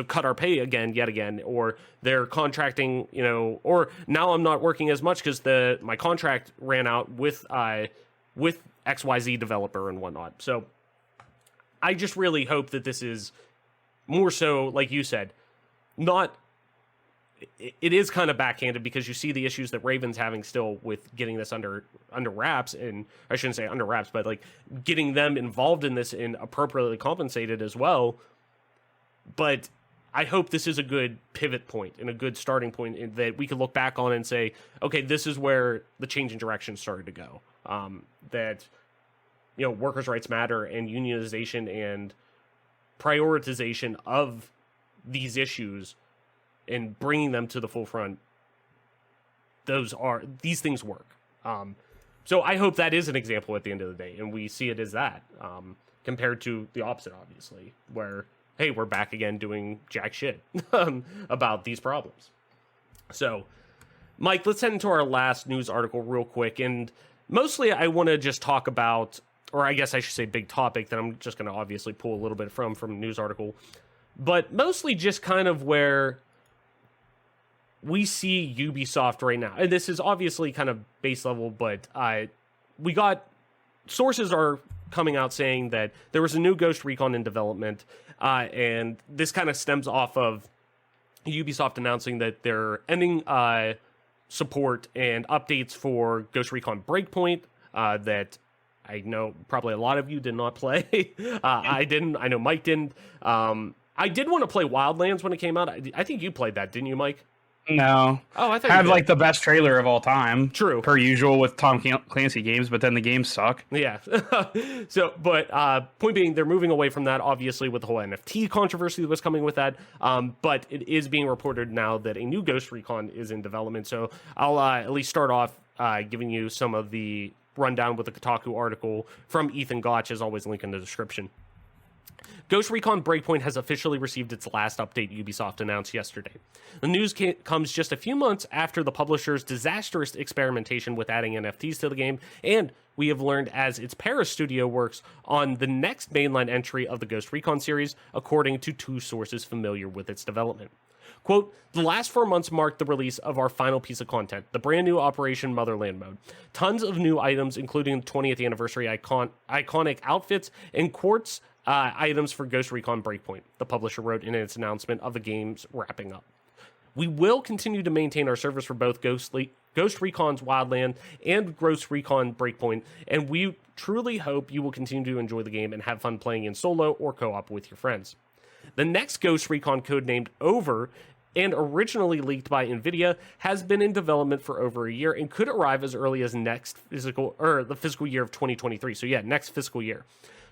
[SPEAKER 3] cut our pay yet again, or they're contracting, you know, or now I'm not working as much because my contract ran out with XYZ developer and whatnot. So I just really hope that this is more so, like you said, it is kind of backhanded because you see the issues that Raven's having still with getting this under wraps, and I shouldn't say under wraps, but like getting them involved in this and appropriately compensated as well. But I hope this is a good pivot point and a good starting point that we can look back on and say, okay, this is where the change in direction started to go. That, you know, workers' rights matter and unionization and prioritization of these issues and bringing them to the forefront. These things work. So I hope that is an example at the end of the day, and we see it as that, compared to the opposite, obviously, where, hey, we're back again doing jack shit about these problems. So, Mike, let's head into our last news article real quick. And mostly I want to just talk about, or I guess I should say big topic that I'm just going to obviously pull a little bit from a news article. But mostly just kind of where we see Ubisoft right now. And this is obviously kind of base level, but sources are coming out saying that there was a new Ghost Recon in development. And this kind of stems off of Ubisoft announcing that they're ending support and updates for Ghost Recon Breakpoint that I know probably a lot of you did not play. I didn't. I know Mike didn't. I did want to play Wildlands when it came out. I think you played that, didn't you, Mike?
[SPEAKER 4] No.
[SPEAKER 3] Oh, I thought
[SPEAKER 4] Had
[SPEAKER 3] you
[SPEAKER 4] like the best trailer of all time.
[SPEAKER 3] True.
[SPEAKER 4] Per usual with Tom Clancy games, but then the games suck.
[SPEAKER 3] Yeah. So, but point being, they're moving away from that, obviously, with the whole NFT controversy that was coming with that. But it is being reported now that a new Ghost Recon is in development. So I'll at least start off giving you some of the rundown with the Kotaku article from Ethan Gotch, as always, link in the description. Ghost Recon Breakpoint has officially received its last update, Ubisoft announced yesterday. The news comes just a few months after the publisher's disastrous experimentation with adding NFTs to the game, and we have learned as its Paris studio works on the next mainline entry of the Ghost Recon series, according to two sources familiar with its development. Quote, the last 4 months marked the release of our final piece of content, the brand new Operation Motherland mode. Tons of new items, including the 20th anniversary iconic outfits and quartz items for Ghost Recon Breakpoint, the publisher wrote in its announcement of the game's wrapping up. We will continue to maintain our service for both Ghost Recon's Wildland and Ghost Recon Breakpoint, and we truly hope you will continue to enjoy the game and have fun playing in solo or co-op with your friends. The next Ghost Recon, codenamed Over, and originally leaked by Nvidia, has been in development for over a year and could arrive as early as the fiscal year of 2023. So yeah, next fiscal year.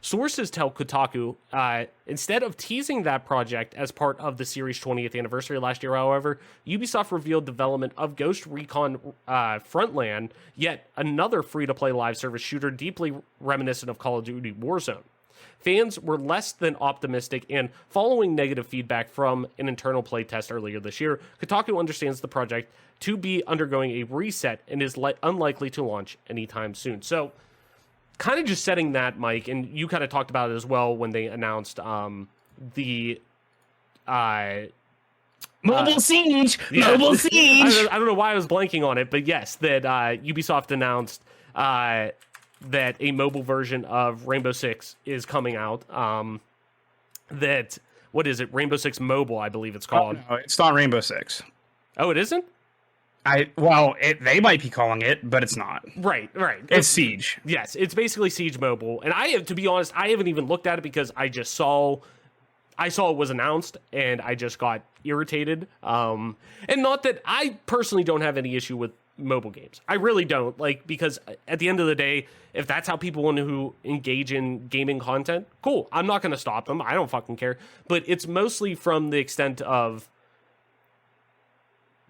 [SPEAKER 3] Sources tell Kotaku, instead of teasing that project as part of the series' 20th anniversary last year, however, Ubisoft revealed development of Ghost Recon Frontland, yet another free-to-play live service shooter deeply reminiscent of Call of Duty Warzone. Fans were less than optimistic, and following negative feedback from an internal playtest earlier this year, Kotaku understands the project to be undergoing a reset and is unlikely to launch anytime soon. So, kind of just setting that, Mike, and you kind of talked about it as well when they announced the
[SPEAKER 4] Mobile Siege!
[SPEAKER 3] Yeah.
[SPEAKER 4] Mobile Siege!
[SPEAKER 3] I don't know why I was blanking on it, but yes, that Ubisoft announced that a mobile version of Rainbow Six is coming out. That, what is it? Rainbow Six Mobile, I believe it's called.
[SPEAKER 4] Oh, no, it's not Rainbow Six.
[SPEAKER 3] Oh, it isn't?
[SPEAKER 4] They might be calling it, but it's not.
[SPEAKER 3] Right.
[SPEAKER 4] It's Siege.
[SPEAKER 3] Yes, it's basically Siege Mobile. And to be honest, I haven't even looked at it because I saw it was announced and I just got irritated. And not that I personally don't have any issue with mobile games. I really don't, because at the end of the day, if that's how people want to engage in gaming content, cool. I'm not going to stop them. I don't fucking care. But it's mostly from the extent of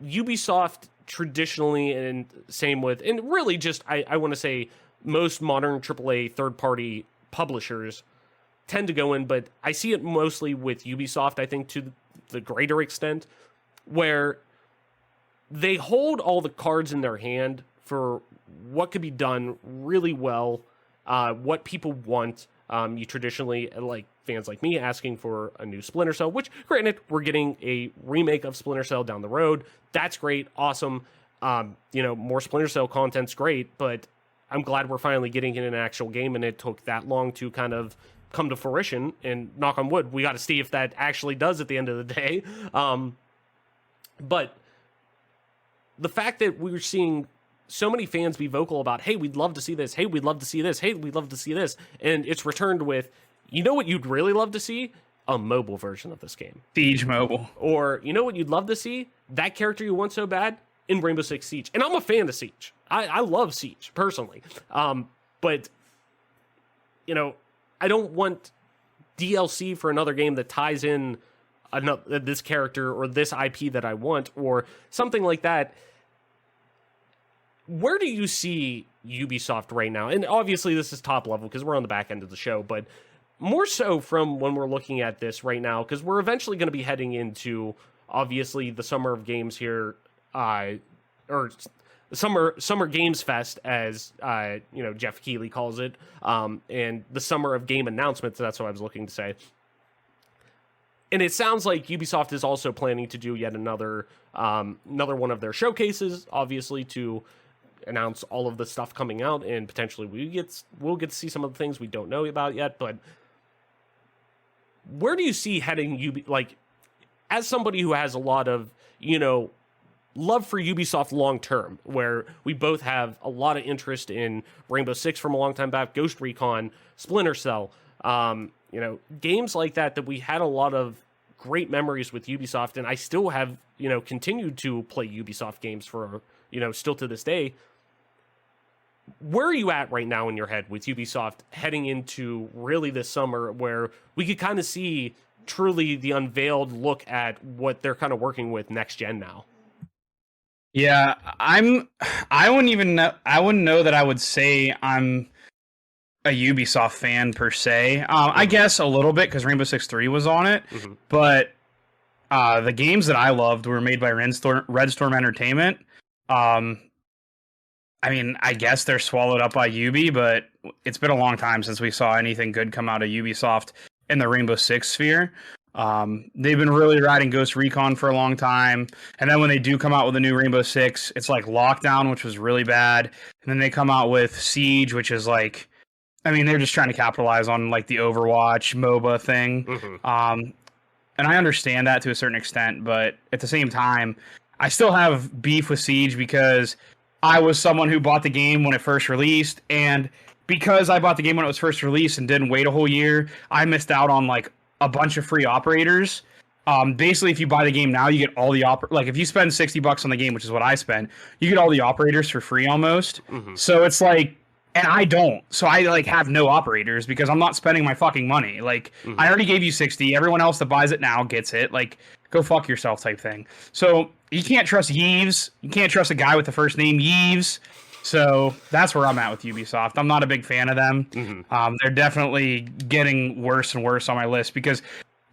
[SPEAKER 3] Ubisoft traditionally, and same with, and really just, I want to say most modern AAA third-party publishers tend to go in, but I see it mostly with Ubisoft, I think, to the greater extent, where they hold all the cards in their hand for what could be done really well, what people want. You traditionally, like fans like me, asking for a new Splinter Cell, which, granted, we're getting a remake of Splinter Cell down the road. That's great, awesome. More Splinter Cell content's great, but I'm glad we're finally getting in an actual game, and it took that long to kind of come to fruition. And knock on wood, we got to see if that actually does at the end of the day. But the fact that we're seeing so many fans be vocal about, hey, we'd love to see this. Hey, we'd love to see this. Hey, we'd love to see this. And it's returned with, you know what you'd really love to see? A mobile version of this game.
[SPEAKER 4] Siege Mobile.
[SPEAKER 3] Or, you know what you'd love to see? That character you want so bad in Rainbow Six Siege. And I'm a fan of Siege. I love Siege, personally. But, I don't want DLC for another game that ties in this character or this IP that I want, or something like that. Where do you see Ubisoft right now? And obviously this is top level because we're on the back end of the show, but more so from when we're looking at this right now, because we're eventually going to be heading into, obviously, the Summer of Games here, or Summer Games Fest, as Jeff Keighley calls it, and the Summer of Game Announcements. That's what I was looking to say. And it sounds like Ubisoft is also planning to do yet another one of their showcases, obviously, to announce all of the stuff coming out, and potentially we'll get to see some of the things we don't know about yet. But where do you see heading, as somebody who has a lot of love for Ubisoft long term, where we both have a lot of interest in Rainbow Six from a long time back, Ghost Recon, Splinter Cell, games like that we had a lot of great memories with Ubisoft, and I still have, continued to play Ubisoft games for, still to this day. Where are you at right now in your head with Ubisoft heading into really this summer, where we could kind of see truly the unveiled look at what they're kind of working with next gen now?
[SPEAKER 4] Yeah, I wouldn't know that I would say I'm a Ubisoft fan per se. I guess a little bit because Rainbow Six 3 was on it, but the games that I loved were made by Red Storm Entertainment. I mean, I guess they're swallowed up by Ubi, but it's been a long time since we saw anything good come out of Ubisoft in the Rainbow Six sphere. They've been really riding Ghost Recon for a long time, and then when they do come out with a new Rainbow Six, it's like Lockdown, which was really bad, and then they come out with Siege, which is like, I mean, they're just trying to capitalize on like the Overwatch MOBA thing. And I understand that to a certain extent, but at the same time, I still have beef with Siege because I was someone who bought the game when it first released, and because I bought the game when it was first released and didn't wait a whole year, I missed out on like a bunch of free operators. Basically, if you buy the game now, you get all the like if you spend $60 on the game, which is what I spend, you get all the operators for free almost. So it's like, and I don't, so I like have no operators because I'm not spending my fucking money. Like I already gave you 60. Everyone else that buys it now gets it. Like, go fuck yourself type thing. So you can't trust Yves. You can't trust a guy with the first name Yves. So that's where I'm at with Ubisoft. I'm not a big fan of them. They're definitely getting worse and worse on my list because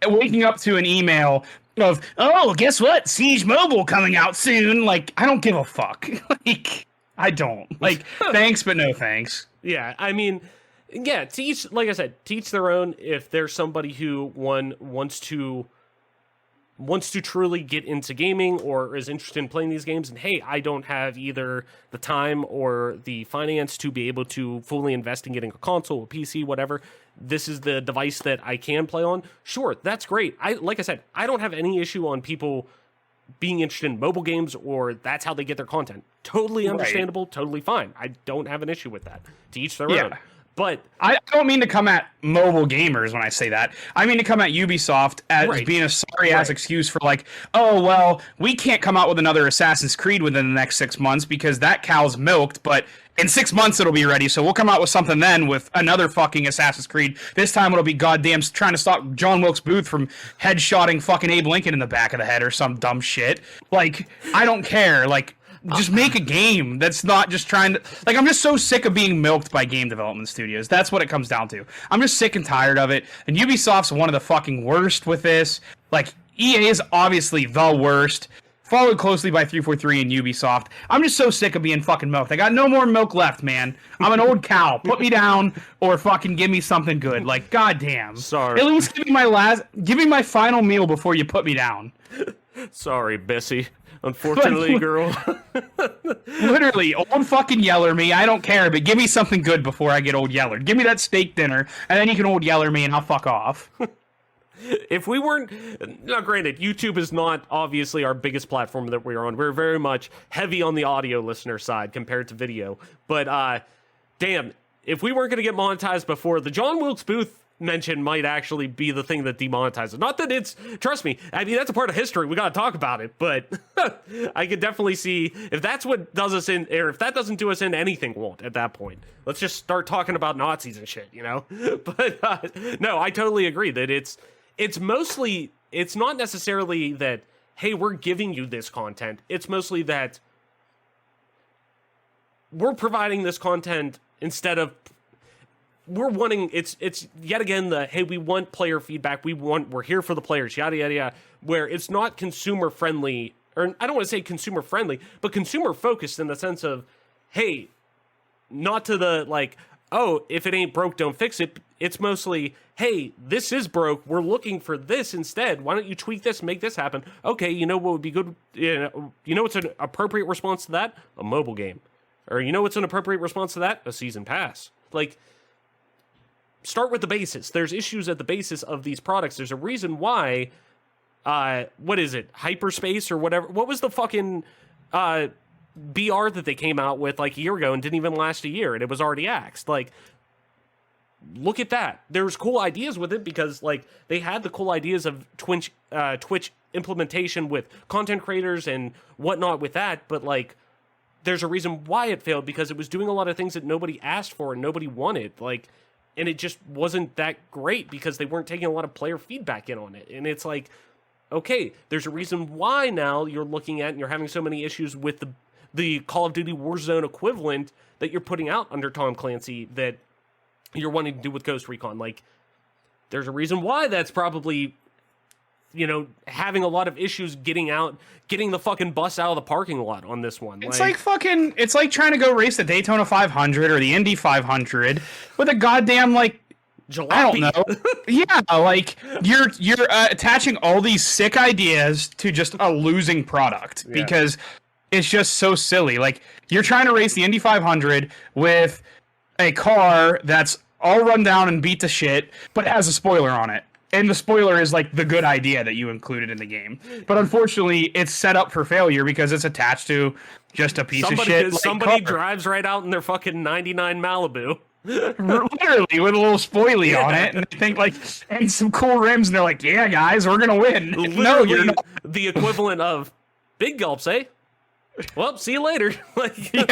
[SPEAKER 4] waking up to an email of, oh, guess what? Siege Mobile coming out soon. Like, I don't give a fuck. Like, I don't. Like, thanks, but no thanks.
[SPEAKER 3] Yeah, I mean, yeah, like I said, teach their own. If there's somebody who wants to truly get into gaming or is interested in playing these games, and hey, I don't have either the time or the finance to be able to fully invest in getting a console, a PC, whatever, this is the device that I can play on. Sure, that's great. Like I said, I don't have any issue on people being interested in mobile games or that's how they get their content. Totally understandable, totally fine. I don't have an issue with that. To each their own. But
[SPEAKER 4] I don't mean to come at mobile gamers when I say that. I mean to come at Ubisoft as being a sorry-ass excuse for like, oh, well, we can't come out with another Assassin's Creed within the next 6 months because that cow's milked, but in 6 months it'll be ready, so we'll come out with something then with another fucking Assassin's Creed. This time it'll be goddamn trying to stop John Wilkes Booth from headshotting fucking Abe Lincoln in the back of the head or some dumb shit. Like, I don't care. Like, just make a game that's not just trying to... Like, I'm just so sick of being milked by game development studios. That's what it comes down to. I'm just sick and tired of it. And Ubisoft's one of the fucking worst with this. Like, EA is obviously the worst, followed closely by 343 and Ubisoft. I'm just so sick of being fucking milked. I got no more milk left, man. I'm an old cow. Put me down or fucking give me something good. Like, goddamn.
[SPEAKER 3] Sorry.
[SPEAKER 4] At least give me my final meal before you put me down.
[SPEAKER 3] Sorry, Bessie. Unfortunately, girl.
[SPEAKER 4] Literally, old fucking Yeller me. I don't care, but give me something good before I get old Yeller. Give me that steak dinner, and then you can old Yeller me, and I'll fuck off.
[SPEAKER 3] If we weren't... Now, granted, YouTube is not obviously our biggest platform that we're on. We're very much heavy on the audio listener side compared to video. But, damn, if we weren't going to get monetized before, the John Wilkes Booth mention might actually be the thing that demonetizes. Not that it's... Trust me, I mean, that's a part of history. We got to talk about it. But I could definitely see if that's what does us in... Or if that doesn't do us in, anything won't at that point. Let's just start talking about Nazis and shit, you know? But, no, I totally agree that it's mostly... It's not necessarily that, hey, we're giving you this content. It's mostly that we're providing this content instead of... We're wanting, it's yet again the, hey, we want player feedback, we're here for the players, yada, yada, yada, where it's not consumer friendly, or I don't want to say consumer friendly, but consumer focused in the sense of, hey, not to the, like, oh, if it ain't broke, don't fix it. It's mostly, hey, this is broke, we're looking for this instead, why don't you tweak this, make this happen? Okay, you know what would be good, you know what's an appropriate response to that? A mobile game. Or you know what's an appropriate response to that? A season pass. Like, start with the basis. There's issues at the basis of these products. There's a reason why, what is it? Hyperspace or whatever. What was the fucking BR that they came out with like a year ago and didn't even last a year, and it was already axed. Like, look at that. There's cool ideas with it because like they had the cool ideas of Twitch implementation with content creators and whatnot with that, but like there's a reason why it failed, because it was doing a lot of things that nobody asked for and nobody wanted. Like, and it just wasn't that great because they weren't taking a lot of player feedback in on it. And it's like, okay, there's a reason why now you're looking at and you're having so many issues with the Call of Duty Warzone equivalent that you're putting out under Tom Clancy that you're wanting to do with Ghost Recon. Like, there's a reason why that's probably, you know, having a lot of issues getting the fucking bus out of the parking lot on this one.
[SPEAKER 4] It's like trying to go race the Daytona 500 or the Indy 500 with a goddamn, like,
[SPEAKER 3] jalopy.
[SPEAKER 4] I don't know. Yeah, like, you're attaching all these sick ideas to just a losing product because it's just so silly. Like, you're trying to race the Indy 500 with a car that's all run down and beat to shit, but has a spoiler on it. And the spoiler is like the good idea that you included in the game. But unfortunately, it's set up for failure because it's attached to just a piece of shit.
[SPEAKER 3] Somebody drives right out in their fucking 99 Malibu.
[SPEAKER 4] Literally, with a little spoilie on it, and they think like, and some cool rims, and they're like, yeah, guys, we're gonna win. No, you're not.
[SPEAKER 3] The equivalent of big gulps, eh? Well, see you later. Like,
[SPEAKER 4] yeah.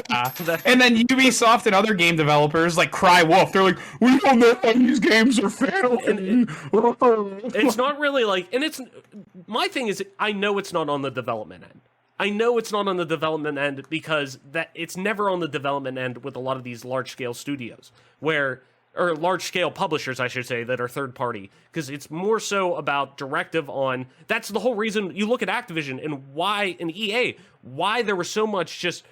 [SPEAKER 4] And then Ubisoft and other game developers like cry wolf. They're like, we don't know how these games are failing.
[SPEAKER 3] It's not really like, and it's, my thing is, I know it's not on the development end. I know it's not on the development end because that it's never on the development end with a lot of these large scale studios or large scale publishers, I should say, that are third party, because it's more so about directive on, that's the whole reason you look at Activision and why, and EA, why there was so much just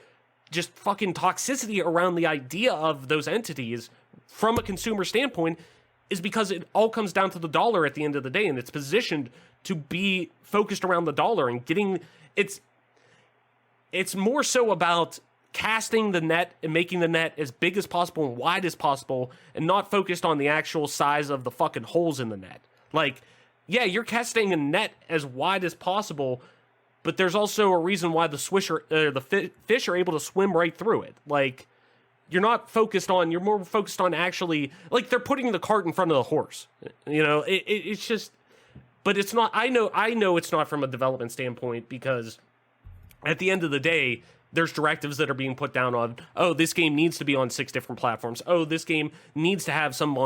[SPEAKER 3] fucking toxicity around the idea of those entities from a consumer standpoint, is because it all comes down to the dollar at the end of the day, and it's positioned to be focused around the dollar and getting, it's more so about casting the net and making the net as big as possible and wide as possible, and not focused on the actual size of the fucking holes in the net. Like, yeah, you're casting a net as wide as possible, but there's also a reason why the fish are able to swim right through it. Like, you're more focused on actually, like, they're putting the cart in front of the horse. You know, it's just, but it's not, I know it's not from a development standpoint, because at the end of the day, there's directives that are being put down on, oh, this game needs to be on 6 different platforms. Oh, this game needs to have some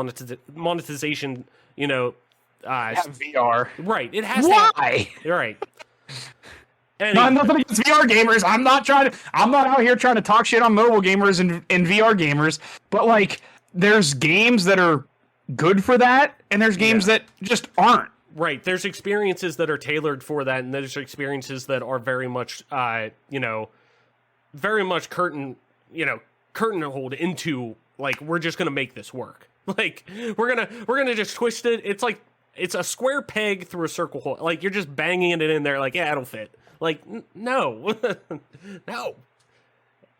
[SPEAKER 3] monetization, you know.
[SPEAKER 4] VR.
[SPEAKER 3] Right. It has
[SPEAKER 4] Why?
[SPEAKER 3] You're right.
[SPEAKER 4] I'm nothing against VR gamers. I'm not out here trying to talk shit on mobile gamers and VR gamers. But, like, there's games that are good for that, and there's games that just aren't.
[SPEAKER 3] Right. There's experiences that are tailored for that, and there's experiences that are very much, very much curtain hold into, like, we're just gonna make this work. Like, we're gonna just twist it. It's like, it's a square peg through a circle hole. Like, you're just banging it in there. Like, yeah, it'll fit. Like, no, no.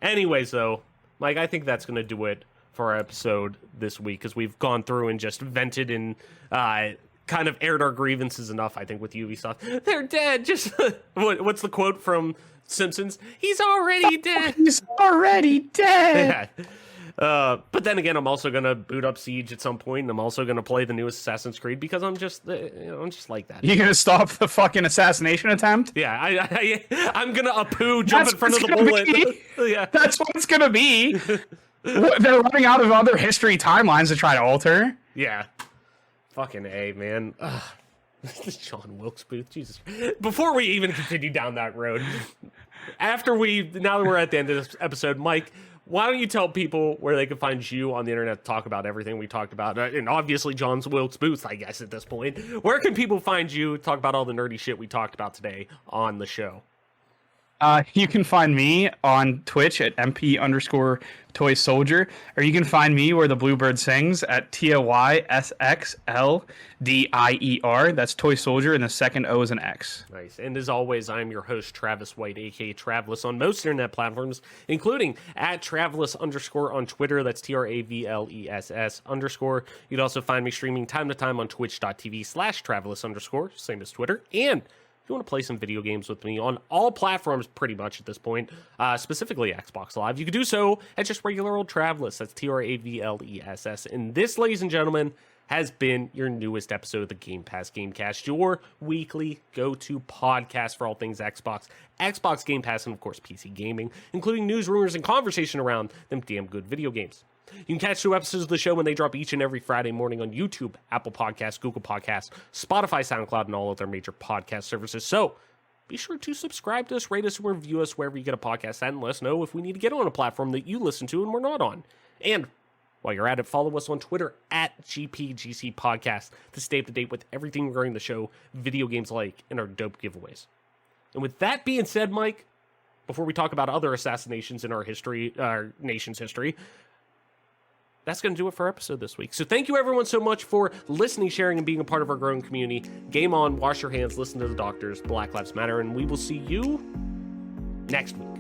[SPEAKER 3] Anyways, though, Mike, I think that's gonna do it for our episode this week, because we've gone through and just vented and kind of aired our grievances enough. I think with Ubisoft, they're dead. Just what's the quote from Simpsons? He's already dead.
[SPEAKER 4] He's already dead.
[SPEAKER 3] Yeah. But then again, I'm also gonna boot up Siege at some point, and I'm also gonna play the newest Assassin's Creed, because I'm just like that.
[SPEAKER 4] You gonna stop the fucking assassination attempt?
[SPEAKER 3] Yeah, I'm gonna jump in front of the bullet. Yeah,
[SPEAKER 4] that's what it's gonna be. They're running out of other history timelines to try to alter.
[SPEAKER 3] Yeah, fucking A, man. Ugh. John Wilkes Booth, Jesus. Before we even continue down that road, now that we're at the end of this episode, Mike, why don't you tell people where they can find you on the internet to talk about everything we talked about? And obviously John Wilkes Booth, I guess, at this point. Where can people find you, talk about all the nerdy shit we talked about today on the show?
[SPEAKER 4] You can find me on Twitch at MP_Toy Soldier, or you can find me where the Bluebird sings at TOYSXLDIER. That's Toy Soldier, and the second O is an X.
[SPEAKER 3] Nice. And as always, I'm your host, Travis White, aka Travelus, on most internet platforms, including at Travelus_ on Twitter. That's TRAVLESS_. You'd also find me streaming time to time on twitch.tv/Travelus_, same as Twitter. And you you want to play some video games with me on all platforms pretty much at this point, specifically Xbox Live, you can do so at just regular old Travless. That's Travless. And this, ladies and gentlemen, has been your newest episode of the Gamecast, your weekly go-to podcast for all things Xbox Game Pass, and of course PC gaming, including news, rumors, and conversation around them damn good video games. You can catch new episodes of the show when they drop each and every Friday morning on YouTube, Apple Podcasts, Google Podcasts, Spotify, SoundCloud, and all other major podcast services. So be sure to subscribe to us, rate us, and review us wherever you get a podcast, and let us know if we need to get on a platform that you listen to and we're not on. And while you're at it, follow us on Twitter at GPGC Podcast to stay up to date with everything regarding the show, video games like, and our dope giveaways. And with that being said, Mike, before we talk about other assassinations in our nation's history, that's going to do it for our episode this week. So thank you everyone so much for listening, sharing, and being a part of our growing community. Game on, wash your hands, listen to the doctors, Black Lives Matter, and we will see you next week.